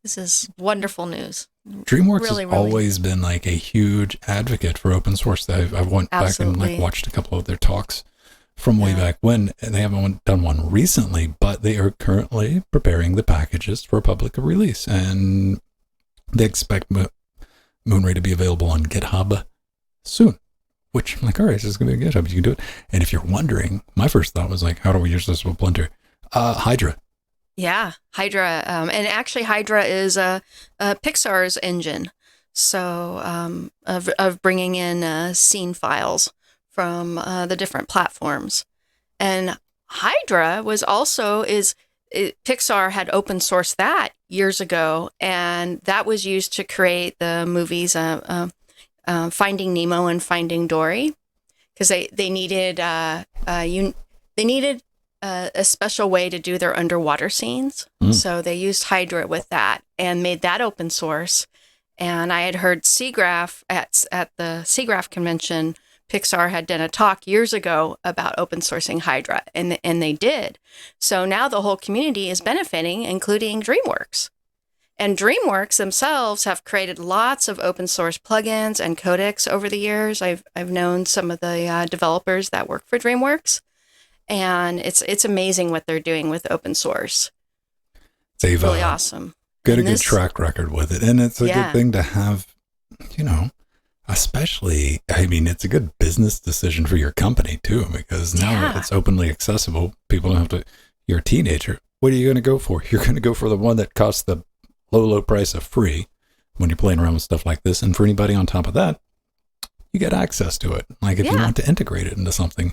This is wonderful news. DreamWorks has always been like a huge advocate for open source. I've went back and watched a couple of their talks from way back when, and they haven't done one recently, but they are currently preparing the packages for public release, and they expect Moonray to be available on GitHub soon. Which I'm like, all right, this is going to be a GitHub. You can do it. And if you're wondering, my first thought was like, how do we use this with Blender? Hydra. Yeah, Hydra. And actually, Hydra is Pixar's engine. So of bringing in scene files from the different platforms. And Hydra was also Pixar had open sourced that years ago, and that was used to create the movies Finding Nemo and Finding Dory, because they needed a special way to do their underwater scenes. So they used Hydra with that and made that open source. And I had heard SIGGRAPH at the SIGGRAPH convention, Pixar had done a talk years ago about open sourcing Hydra, and they did. So now the whole community is benefiting, including DreamWorks. And DreamWorks themselves have created lots of open source plugins and codecs over the years. I've known some of the developers that work for DreamWorks, And it's amazing what they're doing with open source. They've Really awesome. got a good track record with it. And it's a good thing to have, especially, I mean, it's a good business decision for your company too, because now it's openly accessible. People don't have to, you're a teenager. What are you going to go for? You're going to go for the one that costs the low price of free when you're playing around with stuff like this. And for anybody on top of that, you get access to it. Like if you want to integrate it into something.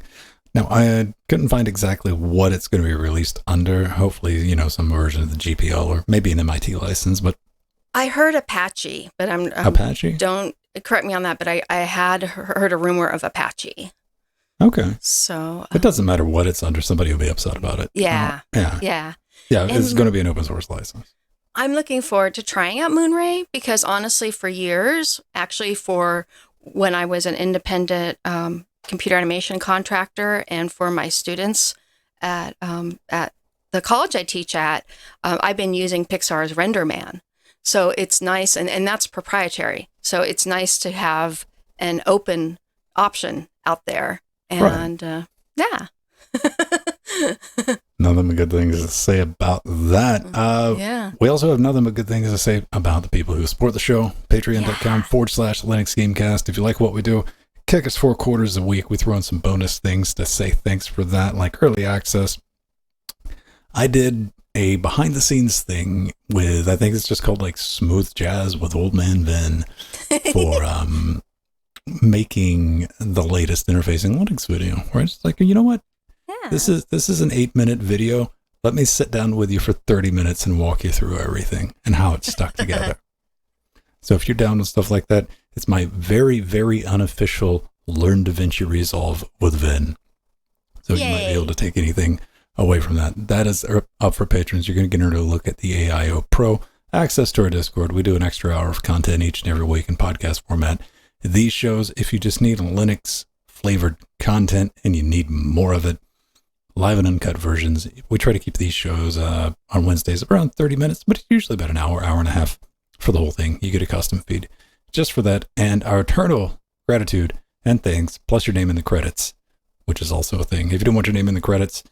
Now, I couldn't find exactly what it's going to be released under. Hopefully, some version of the GPL or maybe an MIT license, but I heard Apache, but Apache? Don't correct me on that, but I had heard a rumor of Apache. Okay. So it doesn't matter what it's under. Somebody will be upset about it. Yeah. Yeah. It's going to be an open source license. I'm looking forward to trying out Moonray because honestly, for years, actually for when I was an independent computer animation contractor and for my students at the college I teach at, I've been using Pixar's RenderMan. So it's nice, and that's proprietary. So it's nice to have an open option out there. And Nothing but good things to say about that. We also have nothing but good things to say about the people who support the show. Patreon.com/Linux Gamecast. If you like what we do, kick us 4 quarters a week. We throw in some bonus things to say thanks for that, like early access. I did a behind the scenes thing with, I think it's just called like Smooth Jazz with Old Man Vin for making the latest interfacing Linux video, where it's like, you know what? Yeah. This is an 8-minute video. Let me sit down with you for 30 minutes and walk you through everything and how it's stuck together. So if you're down with stuff like that, it's my very, very unofficial Learn DaVinci Resolve with Vin. So you might be able to take anything away from that. That is up for patrons. You're going to get a look at the AIO Pro, access to our Discord. We do an extra hour of content each and every week in podcast format. These shows, if you just need Linux flavored content and you need more of it, live and uncut versions. We try to keep these shows on Wednesdays around 30 minutes, but it's usually about an hour and a half for the whole thing. You get a custom feed just for that. And our eternal gratitude and thanks, plus your name in the credits, which is also a thing. If you don't want your name in the credits,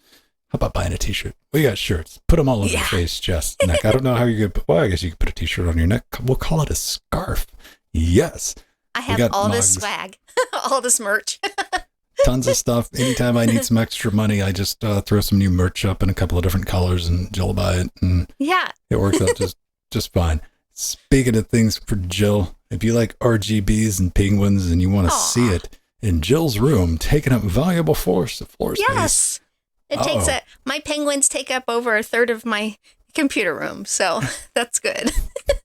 how about buying a t-shirt? We got shirts. Put them all over your face, chest, neck. I don't know how you're going to put, I guess you could put a t-shirt on your neck. We'll call it a scarf. Yes. I have all this swag, all this merch. Tons of stuff. Anytime I need some extra money, I just throw some new merch up in a couple of different colors and Jill will buy it. And it works out just fine. Speaking of things for Jill, if you like RGBs and penguins and you want to see it in Jill's room, taking up valuable floor space. Yes. It takes my penguins take up over a third of my computer room, so that's good.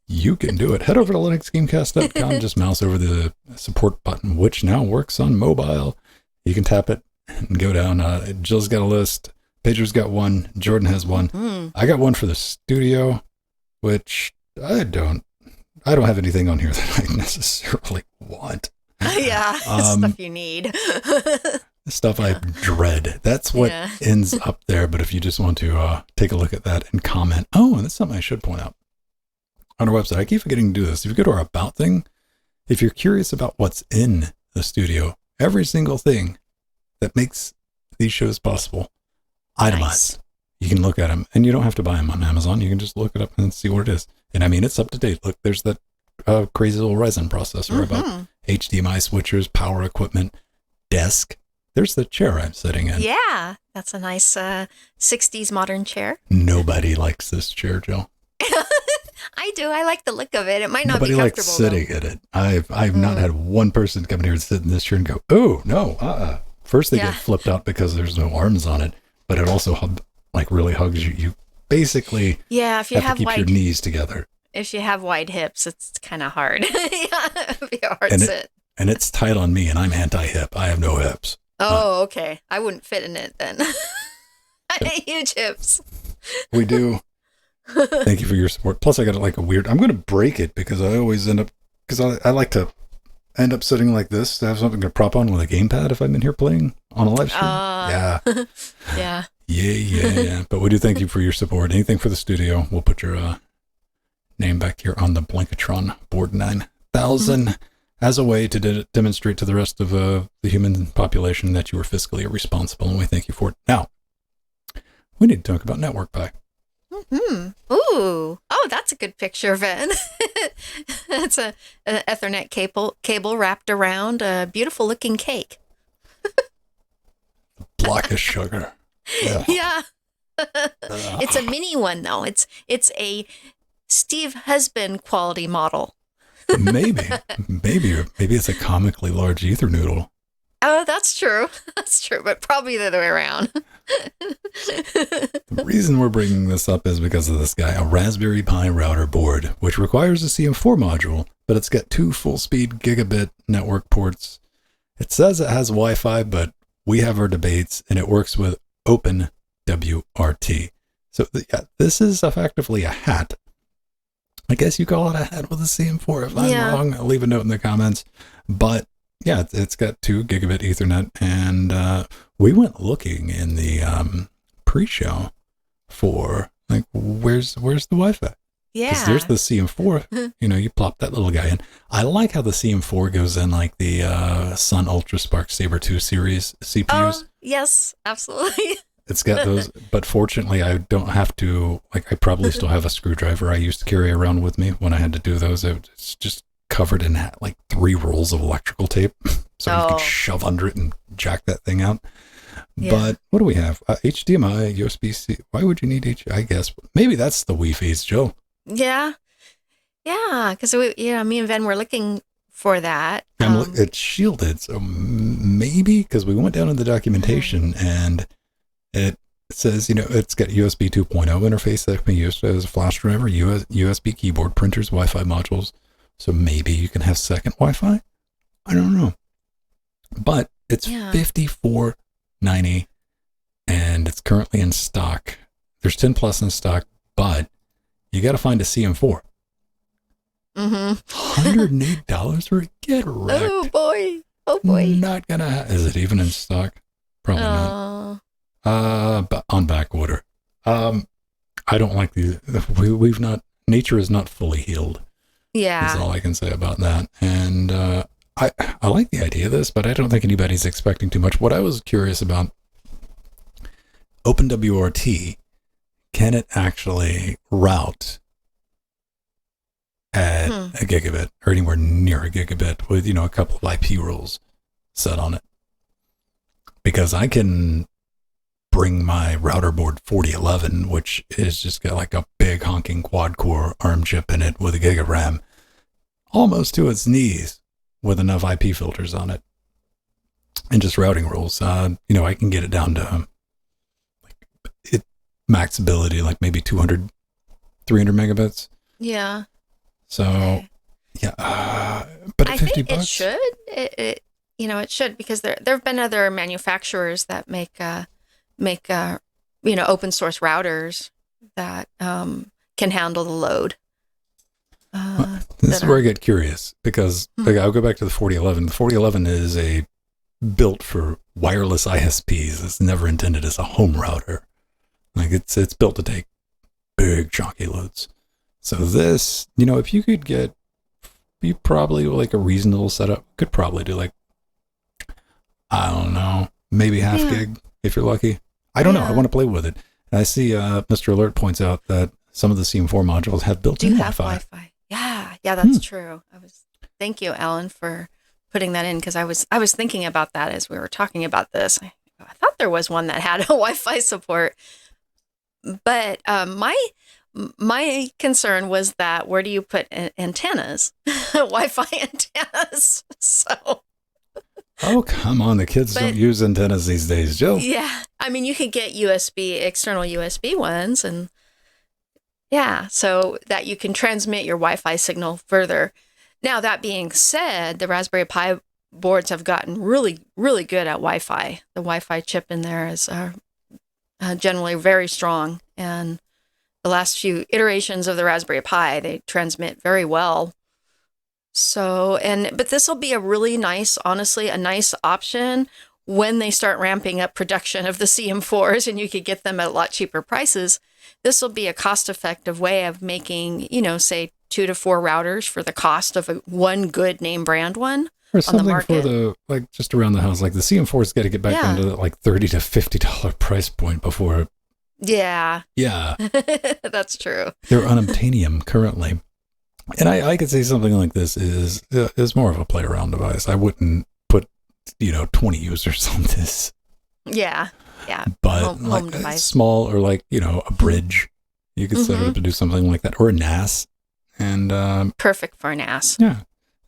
You can do it. Head over to linuxgamecast.com, just mouse over the support button, which now works on mobile. You can tap it and go down. Jill's got a list. Pedro's got one. Jordan has one. Mm. I got one for the studio, which I don't have anything on here that I necessarily want. Stuff you need. Stuff I dread. That's what ends up there. But if you just want to take a look at that and comment. Oh, and that's something I should point out. On our website, I keep forgetting to do this. If you go to our About thing, if you're curious about what's in the studio, every single thing that makes these shows possible, itemized. You can look at them, and you don't have to buy them on Amazon. You can just look it up and see what it is. And I mean, it's up to date. Look, there's that crazy little Ryzen processor about HDMI switchers, power equipment, desk. There's the chair I'm sitting in. Yeah, that's a nice 60s modern chair. Nobody likes this chair, Jill. I do. I like the look of it. It might not Nobody be comfortable. Nobody likes sitting in it. I've not had one person come in here and sit in this chair and go, oh, no, First they get flipped out because there's no arms on it, but it also really hugs you. You basically if you have to keep your knees together. If you have wide hips, it's kind of hard. It'd be a hard sit. And it's tight on me, and I'm anti-hip. I have no hips. Oh, okay. I wouldn't fit in it then. I hate huge hips. We do. Thank you for your support. Plus, I got a weird. I'm going to break it because I always end up I like to end up sitting like this to have something to prop on with a gamepad if I'm in here playing on a live stream. Yeah. But we do thank you for your support. Anything for the studio, we'll put your name back here on the Blankatron board 9000. as a way to demonstrate to the rest of the human population that you were fiscally responsible, and we thank you for it. Now, we need to talk about Network Pie. Mm-hmm. Ooh. Oh, that's a good picture, Vin. It's an Ethernet cable wrapped around a beautiful looking cake. Block of sugar. Yeah. It's a mini one, though. It's a Steve Husband quality model. Maybe it's a comically large ether noodle. Oh, that's true. That's true, but probably the other way around. The reason we're bringing this up is because of this guy, a Raspberry Pi router board, which requires a CM4 module, but it's got 2 full-speed gigabit network ports. It says it has Wi-Fi, but we have our debates, and it works with OpenWRT. So yeah, this is effectively a hat. I guess you call it a hat with a CM4. If I'm wrong, I'll leave a note in the comments. But yeah, it's got 2 gigabit Ethernet, and we went looking in the pre-show for like where's the Wi-Fi? Yeah, because there's the CM4. You plop that little guy in. I like how the CM4 goes in like the Sun Ultra Spark Saber 2 series CPUs. Oh, yes, absolutely. It's got those, but fortunately I don't have to, like, I probably still have a screwdriver I used to carry around with me when I had to do those. It's just covered in like 3 rolls of electrical tape. So you can shove under it and jack that thing out. Yeah. But what do we have? HDMI, USB-C. Why would you need I guess maybe that's the Wi-Fi's, Joe. Yeah. Yeah. Because me and Ven were looking for that. It's shielded. So maybe, because we went down in the documentation and it says, it's got USB 2.0 interface that can be used as a flash driver, USB keyboard, printers, Wi-Fi modules. So maybe you can have second Wi-Fi. I don't know. But it's $54.90 and it's currently in stock. There's 10 plus in stock, but you got to find a CM4. $108 for it? Get wrecked. Oh boy. Not gonna. Is it even in stock? Probably not. But on back order. I don't like these. We've not. Nature is not fully healed. Yeah, is all I can say about that. And I like the idea of this, but I don't think anybody's expecting too much. What I was curious about, OpenWRT, can it actually route at a gigabit or anywhere near a gigabit with, a couple of IP rules set on it? Because I can bring my router board 4011, which is just got like a big honking quad core ARM chip in it with a gig of RAM, almost to its knees with enough IP filters on it and just routing rules. I can get it down to max ability, like maybe 200, 300 megabits. Yeah. So, yeah. But at $50, it should. It should, because there have been other manufacturers that make open source routers that can handle the load. This is where I get curious, because I'll go back to the 4011. The 4011 is built for wireless ISPs. It's never intended as a home router. Like it's built to take big chunky loads. So this, if you could get, you probably like a reasonable setup could probably do like, I don't know, maybe half gig if you're lucky. I don't know. I want to play with it. And I see Mr. Alert points out that some of the CM4 modules have built-in Wi-Fi. Yeah, that's true. Thank you, Alan, for putting that in, because I was thinking about that as we were talking about this. I thought there was one that had a Wi-Fi support, but my concern was that where do you put antennas, Wi-Fi antennas? So. Oh, come on. The kids don't use antennas these days, Joe. Yeah. I mean, you could get external USB ones, and so that you can transmit your Wi-Fi signal further. Now, that being said, the Raspberry Pi boards have gotten really, really good at Wi-Fi. The Wi-Fi chip in there is generally very strong, and the last few iterations of the Raspberry Pi, they transmit very well. So, but this will be a really nice, honestly, a nice option when they start ramping up production of the CM4s and you could get them at a lot cheaper prices. This will be a cost-effective way of making, say 2 to 4 routers for the cost of one good name brand one Or on the something market. for the, like, just around the house. Like, the CM4's got to get back down to that, like, $30 to $50 price point before. Yeah. Yeah. That's true. They're unobtainium currently. And I could say something like this is more of a play around device. I wouldn't put, 20 users on this. Yeah. Yeah. But home device. Small, or like, a bridge. You could set it up to do something like that. Or a NAS. And perfect for an NAS. Yeah.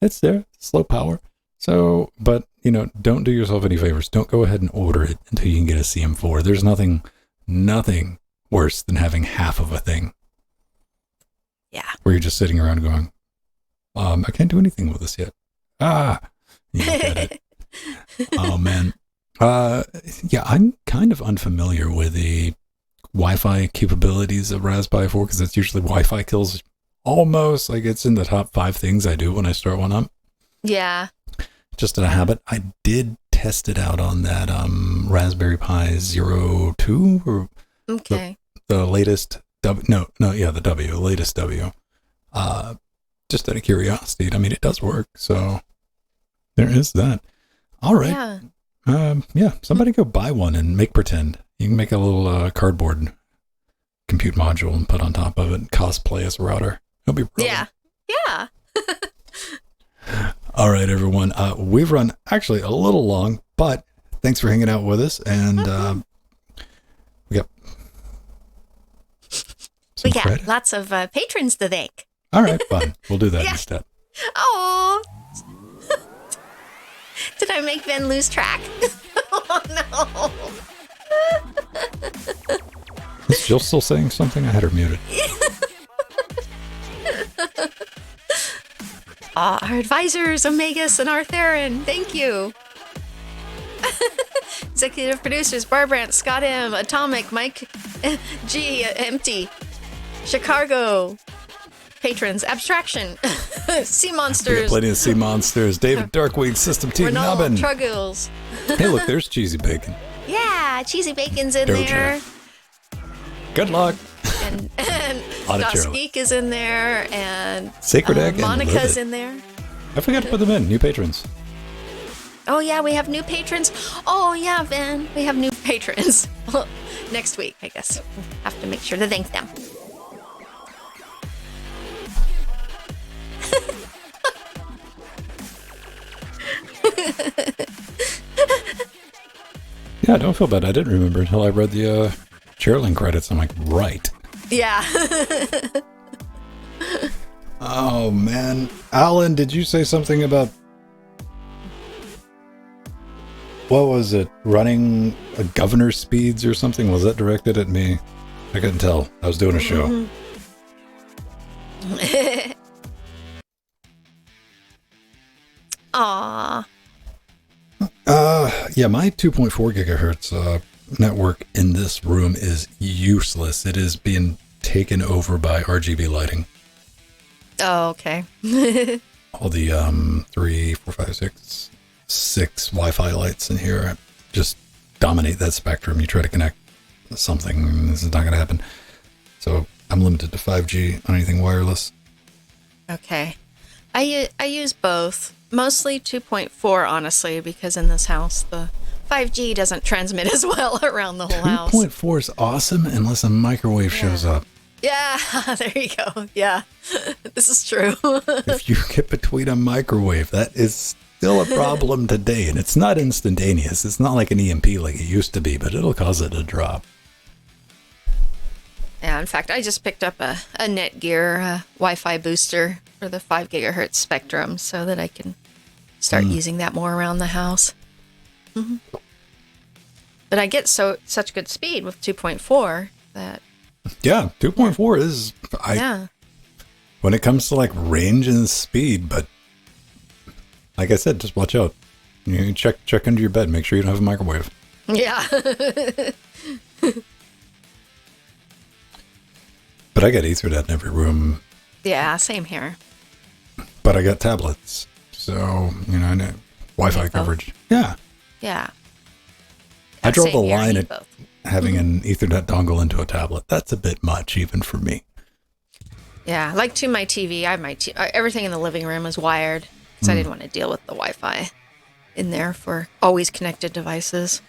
It's there. Slow power. So, but, don't do yourself any favors. Don't go ahead and order it until you can get a CM4. There's nothing worse than having half of a thing. Yeah. Where you're just sitting around going, I can't do anything with this yet. You look at it. Oh, man. Yeah, I'm kind of unfamiliar with the Wi-Fi capabilities of Raspberry 4 because it's usually Wi-Fi kills almost, like, it's in the top 5 things I do when I start one up. Yeah. Just in a habit. I did test it out on that Raspberry Pi 02 or okay. The latest the latest W. Just out of curiosity. I mean, it does work, so there is that. All right. Yeah. Somebody go buy one and make pretend. You can make a little cardboard compute module and put on top of it and cosplay as a router. It'll be brilliant. Yeah. All right, everyone. We've run actually a little long, but thanks for hanging out with us. And we got lots of patrons to thank. All right, fine. We'll do that instead. Oh, did I make Ben lose track? Oh, no. Is Jill still saying something? I had her muted. Our advisors, Omegas and Artherin, thank you. Executive producers, Barbrandt, Scott M, Atomic, Mike G, Empty, Chicago. Patrons, Abstraction, Sea Monsters. Plenty of Sea Monsters. David Darkwing, System T, Nubbin. Truggles. Hey, look, there's Cheesy Bacon. Yeah, Cheesy Bacon's in Doja. there. Good luck. And Das Geek is in there, and Sacred Egg and Monica's Livid. in there. I forgot to put them in. New patrons. Oh, yeah, we have new patrons. Oh, yeah, Van, we have new patrons. Next week, I guess. We'll have to make sure to thank them. Yeah, don't feel bad. I didn't remember until I read the Cherling credits. I'm like, right. Yeah. Oh, man. Alan, did you say something about... What was it? Running a governor's speeds or something? Was that directed at me? I couldn't tell. I was doing a show. Aww. Yeah, my 2.4 gigahertz network in this room is useless. It is being taken over by RGB lighting. Oh, okay. All the 3, 4, 5, 6 Wi-Fi lights in here just dominate that spectrum. You try to connect something, this is not going to happen. So I'm limited to 5G on anything wireless. Okay. I use both. Mostly 2.4, honestly, because in this house, the 5G doesn't transmit as well around the whole house. 2.4 is awesome unless a microwave shows up. Yeah, there you go. Yeah, this is true. If you get between a microwave, that is still a problem today. And it's not instantaneous. It's not like an EMP like it used to be, but it'll cause it to drop. Yeah, in fact, I just picked up a Netgear Wi-Fi booster for the 5 gigahertz spectrum so that I can start using that more around the house. Mm-hmm. But I get such good speed with 2.4 that... Yeah, 2.4 is... When it comes to like range and speed, but like I said, just watch out. You check under your bed, make sure you don't have a microwave. Yeah. But I got Ethernet in every room. Yeah, same here. But I got tablets, so, I know Wi-Fi coverage. Yeah. Yeah. I draw the line at both. having an Ethernet dongle into a tablet. That's a bit much, even for me. Yeah, like to my TV, I have everything in the living room is wired because I didn't want to deal with the Wi-Fi in there for always connected devices.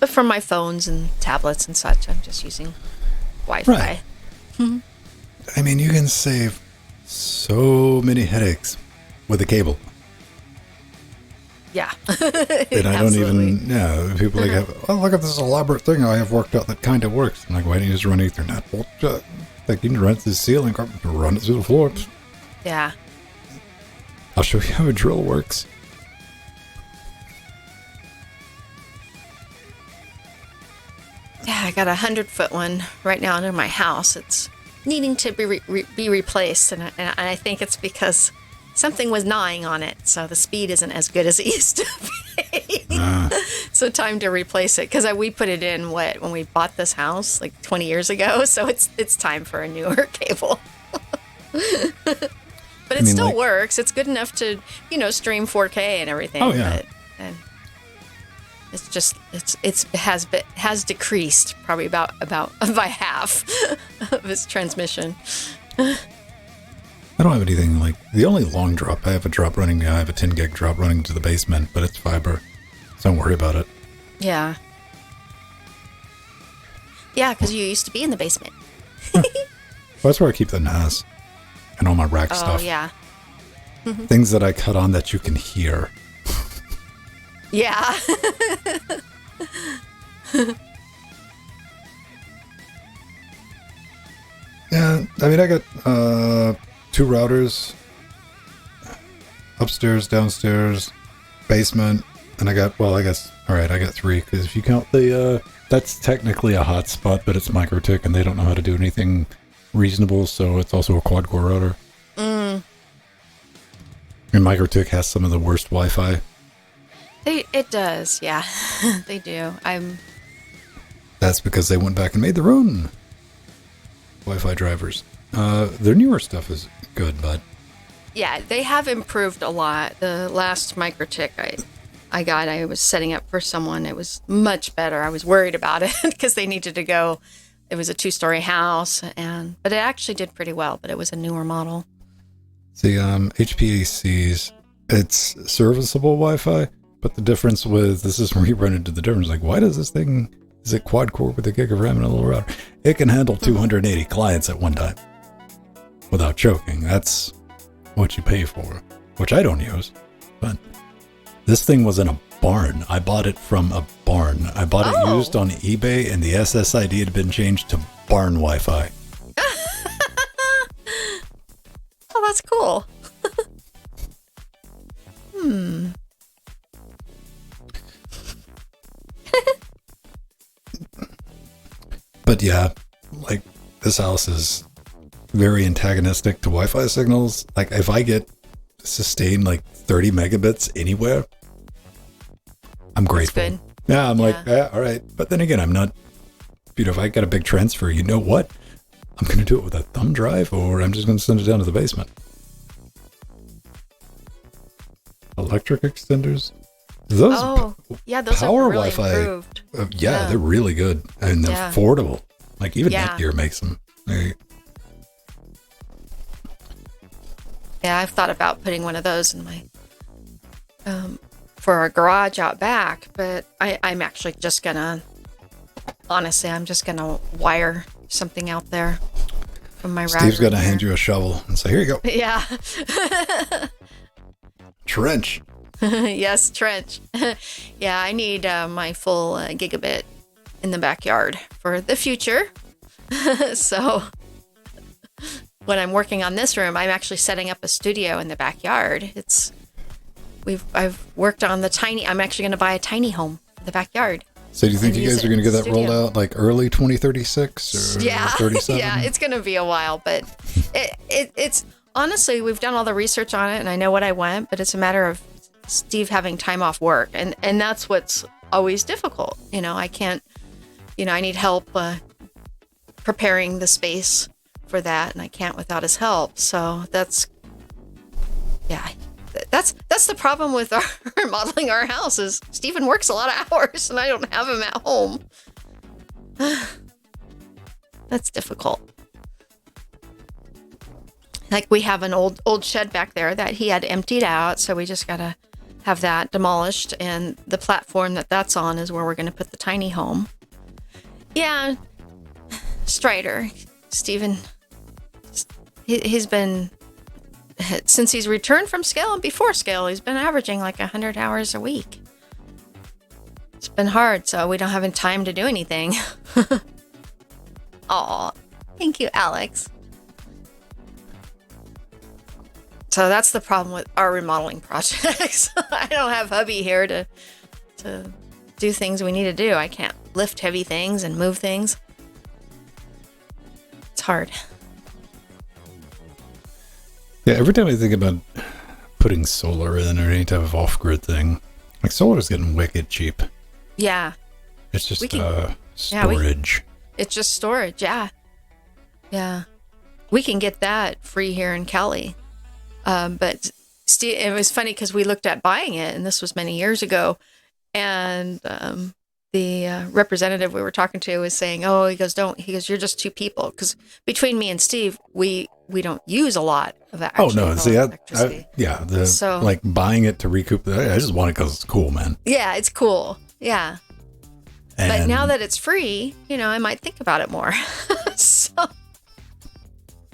But for my phones and tablets and such, I'm just using Wi-Fi. Right. I mean, you can save so many headaches with a cable. Yeah. And I don't even, people like, look at this elaborate thing I have worked out that kind of works. I'm like, why don't you just run Ethernet? Well, like, you can run it to the ceiling, run it to the floor. Yeah. I'll show you how a drill works. Yeah, I got a 100-foot one right now under my house. It's needing to be replaced, and I think it's because something was gnawing on it, so the speed isn't as good as it used to be. So time to replace it, because we put it in when we bought this house like 20 years ago, so it's time for a newer cable. But it still works. It's good enough to, stream 4K and everything. Oh, yeah. And it's just it has decreased probably about by half of its transmission. I don't have anything like the only long drop. I have a 10 gig drop running to the basement, but it's fiber, so don't worry about it. Yeah. Yeah, because you used to be in the basement. Well, that's where I keep the NAS and all my rack stuff. Oh, yeah. Things that I cut on that you can hear. Yeah. Yeah, I mean, I got 2 routers, upstairs, downstairs, basement, and I got 3, because if you count that's technically a hotspot, but it's MikroTik, and they don't know how to do anything reasonable, so it's also a quad-core router. And MikroTik has some of the worst Wi-Fi. It does, yeah. They do. That's because they went back and made their own Wi-Fi drivers. Their newer stuff is good, but yeah, they have improved a lot. The last MikroTik I was setting up for someone. It was much better. I was worried about it because they needed to go. It was a 2-story house, but it actually did pretty well. But it was a newer model. See, HPACs, it's serviceable Wi-Fi, but the difference this is where you run into the difference. Like, why does this thing? Is it quad core with a gig of RAM and a little router? It can handle 280 clients at one time without choking. That's what you pay for, which I don't use. But this thing was in a barn. I bought it from a barn. I bought it used on eBay, and the SSID had been changed to barn Wi-Fi. Oh, that's cool. But yeah, like, this house is very antagonistic to Wi-Fi signals. Like, if I get sustained like 30 megabits anywhere, I'm grateful. That's good. Yeah, I'm like, all right. But then again, I'm not, if I got a big transfer, you know what? I'm going to do it with a thumb drive, or I'm just going to send it down to the basement. Electric extenders? Those those power are really Wi-Fi, improved. they're really good and affordable. Like, even Netgear makes them. Yeah, I've thought about putting one of those in my for our garage out back, but I'm actually just gonna wire something out there from my router. Steve's gonna hand you a shovel and say, "Here you go." Yeah. Trench. Yes, trench. Yeah, I need my full gigabit in the backyard for the future. So when I'm working on this room, I'm actually setting up a studio in the backyard. I've worked on I'm actually going to buy a tiny home in the backyard. So do you think you guys are going to get that rolled out like early 2036 or 37? Yeah, it's going to be a while, but it's honestly, we've done all the research on it and I know what I want, but it's a matter of Steve having time off work. And that's what's always difficult. I can't, I need help preparing the space for that, and I can't without his help. So that's the problem with our modeling our house is Stephen works a lot of hours and I don't have him at home. That's difficult. Like we have an old shed back there that he had emptied out, so we just got to have that demolished, and the platform that's on is where we're going to put the tiny home. Yeah, Strider, Stephen, he's been, since he's returned from scale and before scale, he's been averaging like 100 hours a week. It's been hard, so we don't have time to do anything. Aw, thank you, Alex. So that's the problem with our remodeling projects. I don't have hubby here to do things we need to do. I can't lift heavy things and move things. It's hard. Yeah, every time I think about putting solar in or any type of off-grid thing, like solar's getting wicked cheap. Yeah. It's just Yeah, storage. it's just storage, yeah. Yeah. We can get that free here in Cali. But Steve, it was funny because we looked at buying it, and this was many years ago. And the representative we were talking to was saying, "Oh, he goes, you're just two people." Because between me and Steve, we don't use a lot of electricity. Like buying it to recoup. I just want it because it's cool, man. Yeah, it's cool. Yeah. But now that it's free, I might think about it more. So.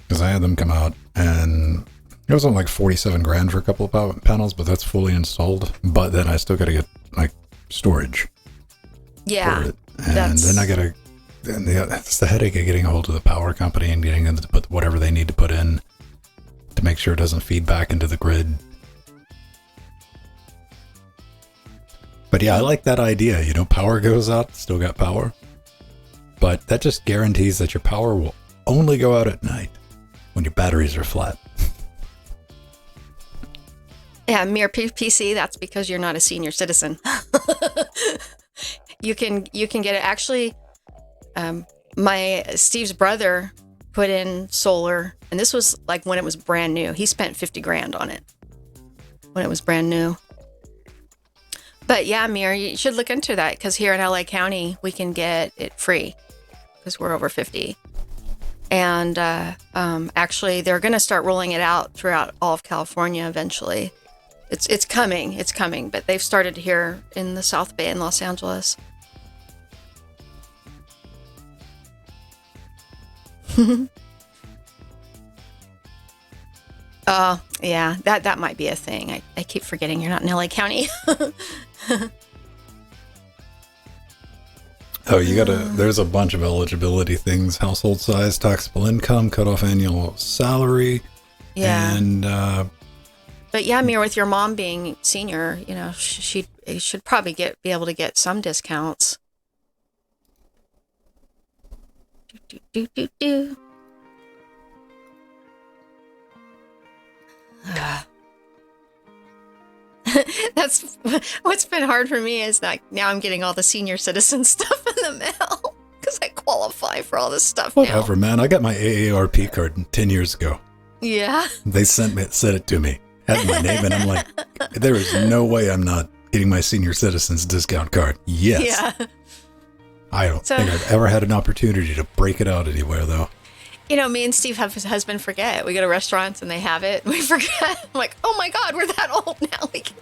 Because I had them come out and. It was on like 47 grand for a couple of panels, but that's fully installed. But then I still got to get like storage. Yeah. For it. And then it's the headache of getting a hold of the power company and getting them to put whatever they need to put in to make sure it doesn't feed back into the grid. But yeah, I like that idea. Power goes out, still got power. But that just guarantees that your power will only go out at night when your batteries are flat. Yeah, mere PC, that's because you're not a senior citizen. You can get it. Actually, Steve's brother put in solar, and this was like when it was brand new. He spent 50 grand on it when it was brand new. But yeah, Mir, you should look into that, because here in LA County, we can get it free because we're over 50. And actually, they're going to start rolling it out throughout all of California eventually. It's coming, but they've started here in the South Bay in Los Angeles. Yeah, that might be a thing. I keep forgetting you're not in LA County. There's a bunch of eligibility things: household size, taxable income, cutoff annual salary. Yeah. And, but yeah, Mir, with your mom being senior, she should probably be able to get some discounts. That's what's been hard for me is that now I'm getting all the senior citizen stuff in the mail because I qualify for all this stuff. Whatever, man. I got my AARP card 10 years ago. Yeah. They sent it to me. Had my name, and I'm like, there is no way I'm not getting my senior citizens discount card. Yes. Yeah. I don't think I've ever had an opportunity to break it out anywhere, though. Me and Steve have his husband forget. We go to restaurants and they have it. And we forget. I'm like, oh my God, we're that old now. We can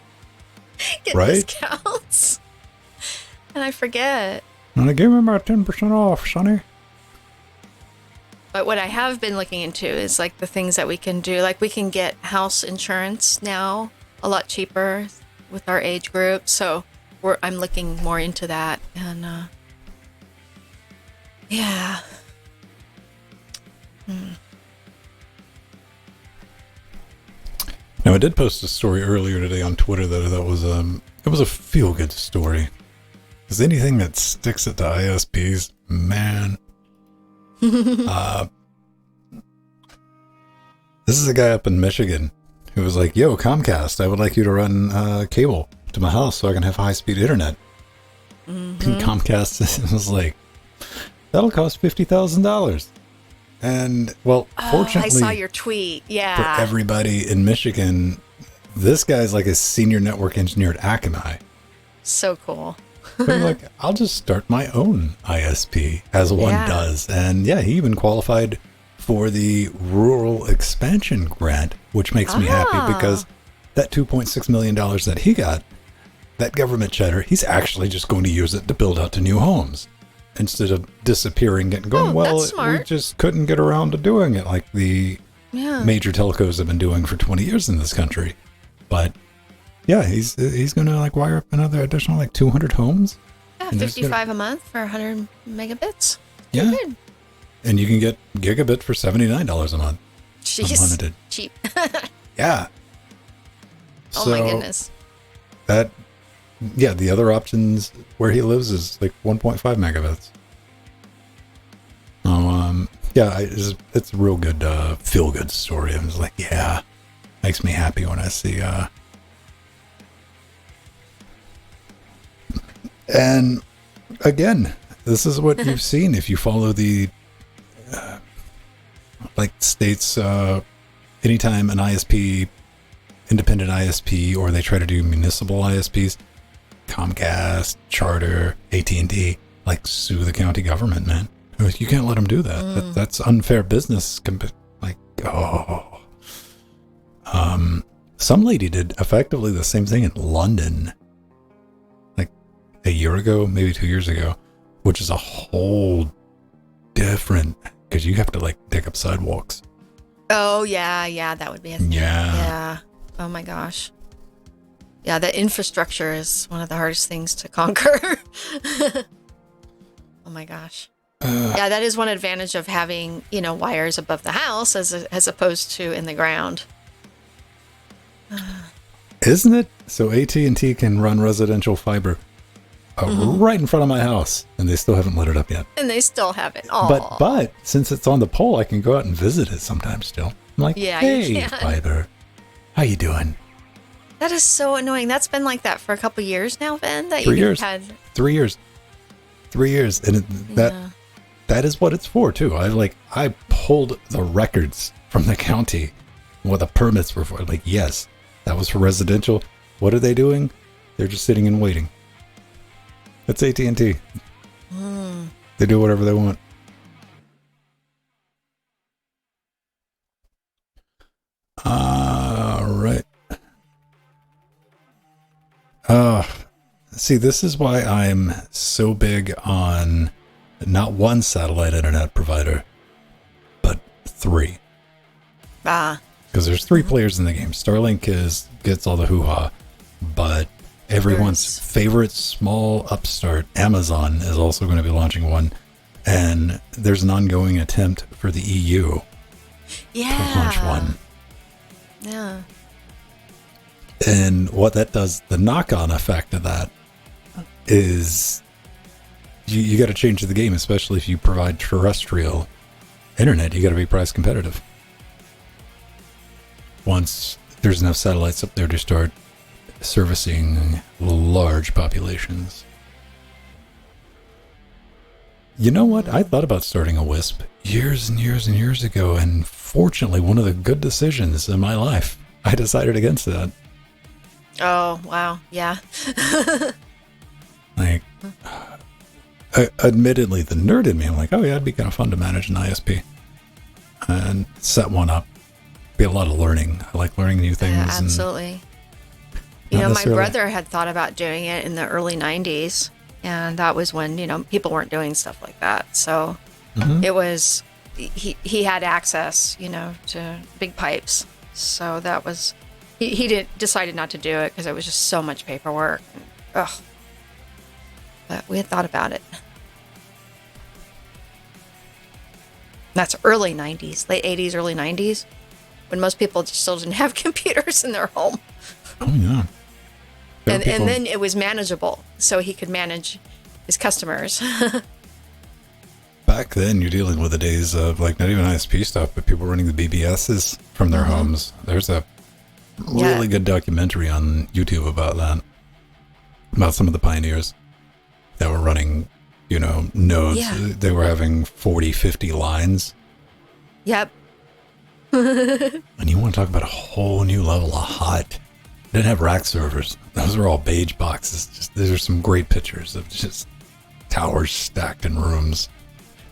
get discounts. And I forget. And I gave him about 10% off, Sonny. But what I have been looking into is like the things that we can do. Like we can get house insurance now a lot cheaper with our age group. So I'm looking more into that. And yeah. Now, I did post a story earlier today on Twitter that I thought was it was a feel-good story. Because anything that sticks it to ISPs, man. This is a guy up in Michigan who was like, "Yo, Comcast, I would like you to run cable to my house so I can have high-speed internet." And Comcast was like, "That'll cost $50,000." And, well, fortunately, I saw your tweet. Yeah. For everybody in Michigan, this guy's like a senior network engineer at Akamai. So cool. But I'm like, I'll just start my own ISP, as one does. And yeah, he even qualified for the rural expansion grant, which makes me happy because that $2.6 million that he got, that government cheddar, he's actually just going to use it to build out to new homes instead of disappearing and going, well, we just couldn't get around to doing it like the major telcos have been doing for 20 years in this country. But yeah, he's going to like wire up another additional like 200 homes. Yeah, $55 a month for 100 megabits. Yeah. Good. And you can get gigabit for $79 a month. Jeez. Unlimited. Cheap. Yeah. Oh my goodness. The other options where he lives is like 1.5 megabits. It's a real good feel-good story. I'm just like, yeah, makes me happy when I see. And again, this is what you've seen if you follow the states. Anytime an ISP, independent ISP, or they try to do municipal ISPs, Comcast, Charter, AT&T, like sue the county government, man. You can't let them do that. That's unfair business. Some lady did effectively the same thing in London, like a year ago, maybe 2 years ago, which is a whole different, because you have to like dig up sidewalks. Oh yeah, that would be a thing. Yeah. Oh my gosh. Yeah, the infrastructure is one of the hardest things to conquer. Oh my gosh. That is one advantage of having, wires above the house as opposed to in the ground. Isn't it? So AT&T can run residential fiber right in front of my house, and they still haven't lit it up yet. And they still haven't. Aww. But since it's on the pole, I can go out and visit it sometimes still. I'm like, hey, fiber, how you doing? That is so annoying. That's been like that for a couple years now, Ben. 3 years. 3 years. 3 years, and that is what it's for too. I pulled the records from the county, what the permits were for. Like, yes, that was for residential. What are they doing? They're just sitting and waiting. That's AT&T. They do whatever they want. Right. See, this is why I'm so big on not one satellite internet provider, but 3. Because there's 3 players in the game. Starlink gets all the hoo-ha, but everyone's favorite small upstart, Amazon, is also going to be launching one, and there's an ongoing attempt for the EU to launch one. Yeah. And what that does, the knock-on effect of that is you got to change the game, especially if you provide terrestrial internet. You got to be price competitive. Once there's enough satellites up there to start servicing large populations. You know what? I thought about starting a WISP years and years and years ago, and fortunately, one of the good decisions in my life, I decided against that. Oh, wow. Yeah. Admittedly, the nerd in me, I'm like, oh yeah, it'd be kind of fun to manage an ISP and set one up. Be a lot of learning. I like learning new things. Absolutely. My brother had thought about doing it in the early 90s, and that was when, people weren't doing stuff like that. So it was, he had access, to big pipes. So that was, he decided not to do it because it was just so much paperwork. Ugh. But we had thought about it. That's early 90s, late 80s, early 90s, when most people just still didn't have computers in their home. Oh, yeah. And then it was manageable, so he could manage his customers. Back then, you're dealing with the days of, not even ISP stuff, but people running the BBSs from their homes. There's a really good documentary on YouTube about that, about some of the pioneers that were running, nodes. Yeah. They were having 40, 50 lines. Yep. And you want to talk about a whole new level of hot. Didn't have rack servers. Those were all beige boxes. These are some great pictures of just towers stacked in rooms.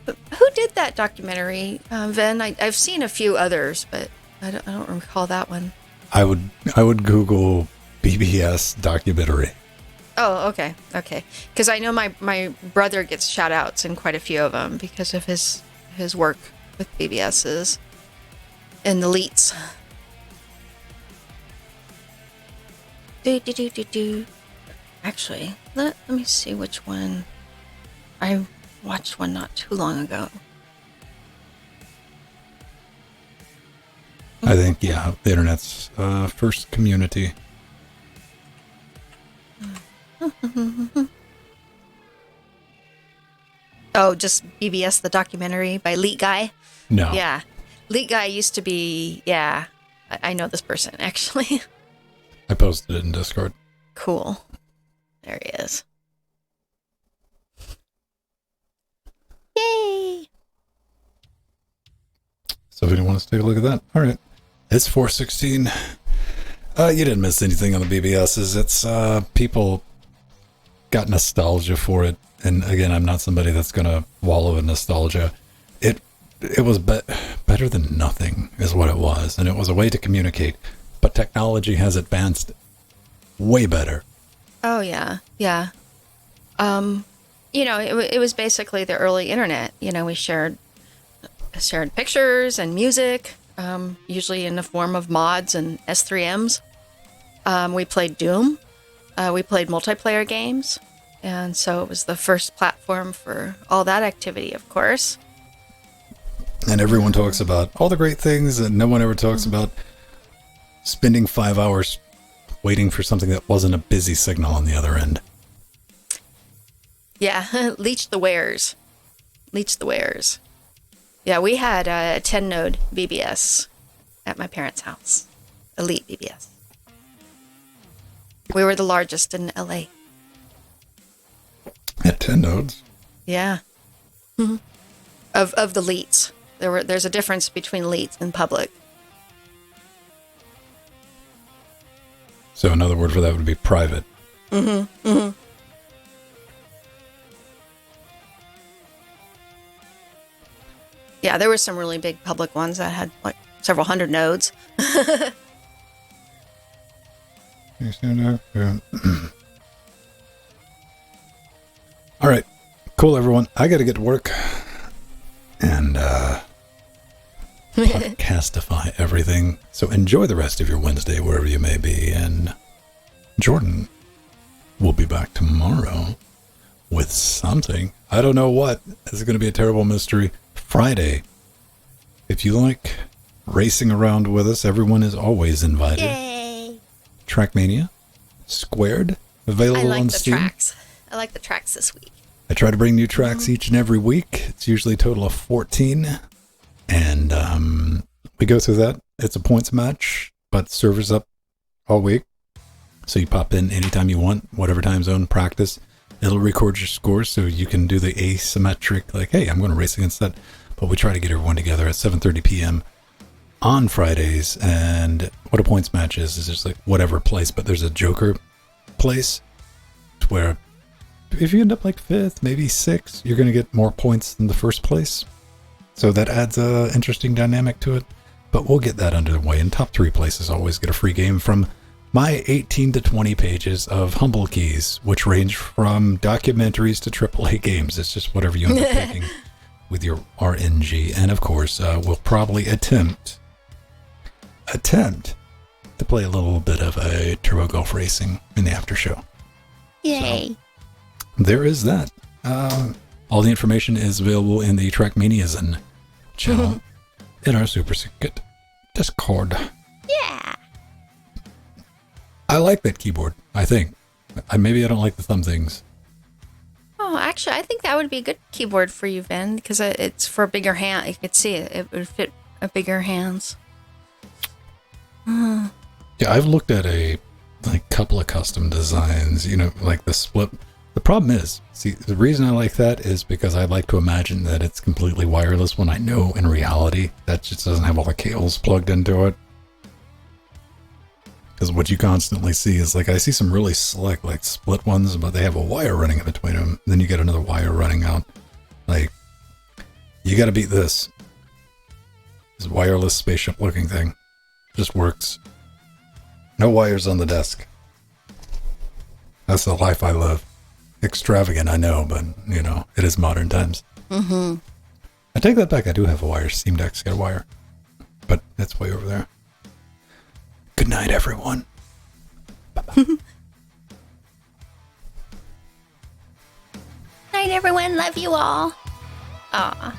Who did that documentary, Ven? I've seen a few others, but I don't recall that one. I would Google BBS documentary. Oh, okay. Because I know my brother gets shout outs in quite a few of them because of his work with BBSs and the elites. Do. Actually, let me see which one. I watched one not too long ago. I think, yeah, the internet's first community. Oh, just BBS the documentary by Leet Guy? No. Yeah. Leet Guy used to be, yeah. I know this person, actually. I posted it in Discord. Cool. There he is. Yay! So if anyone wants to take a look at that, all right. It's 4:16. You didn't miss anything on the BBSs. It's people got nostalgia for it, and again, I'm not somebody that's gonna wallow in nostalgia. It was better than nothing, is what it was, and it was a way to communicate. But technology has advanced way better. Oh yeah. It was basically the early internet. We shared pictures and music, usually in the form of mods and S3Ms. We played Doom. We played multiplayer games. And so it was the first platform for all that activity, of course. And everyone talks about all the great things, and no one ever talks about spending 5 hours waiting for something that wasn't a busy signal on the other end. Yeah, leech the wares. Yeah, we had a 10-node BBS at my parents' house. Elite BBS. We were the largest in LA. At 10 nodes? Yeah. Mm-hmm. Of the leets. There's a difference between leets and public. So another word for that would be private. Mm-hmm. Yeah, there were some really big public ones that had like several hundred nodes. All right. Cool, everyone. I got to get to work and podcastify everything. So enjoy the rest of your Wednesday, wherever you may be. And Jordan will be back tomorrow with something. I don't know what. This is going to be a terrible mystery. Friday. If you like racing around with us, everyone is always invited. Yay! Trackmania Squared, available on Steam. I like the tracks this week. I try to bring new tracks each and every week. It's usually a total of 14. And we go through that. It's a points match, but servers up all week. So you pop in anytime you want, whatever time zone, practice. It'll record your scores so you can do the asymmetric, like, hey, I'm going to race against that. But we try to get everyone together at 7:30 p.m. on Fridays. And what a points match is just like whatever place, but there's a joker place where if you end up like 5th, maybe 6th, you're going to get more points than the first place. So that adds a interesting dynamic to it. But we'll get that underway. And top 3 places always get a free game from my 18 to 20 pages of humble keys, which range from documentaries to AAA games. It's just whatever you end up picking with your RNG. And of course, we'll probably attempt to play a little bit of a Turbo Golf Racing in the after show. Yay. So, there is that. All the information is available in the Trackmaniazen channel in our super secret Discord. Yeah. I like that keyboard, I think. Maybe I don't like the thumb things. Oh, actually, I think that would be a good keyboard for you, Ben, because it's for a bigger hand. You could see it. It would fit a bigger hands. Yeah, I've looked at a couple of custom designs, like the split. The problem is, see, the reason I like that is because I like to imagine that it's completely wireless when I know in reality that just doesn't have all the cables plugged into it. Because what you constantly see is I see some really slick split ones, but they have a wire running in between them. Then you get another wire running out. You got to beat this. This wireless spaceship looking thing. Just works. No wires on the desk. That's the life I live. Extravagant, I know, but, you know, it is modern times. Mm-hmm. I take that back. I do have a wire. Steam Deck's got a wire. But it's way over there. Good night, everyone. Night, everyone. Love you all. Aw.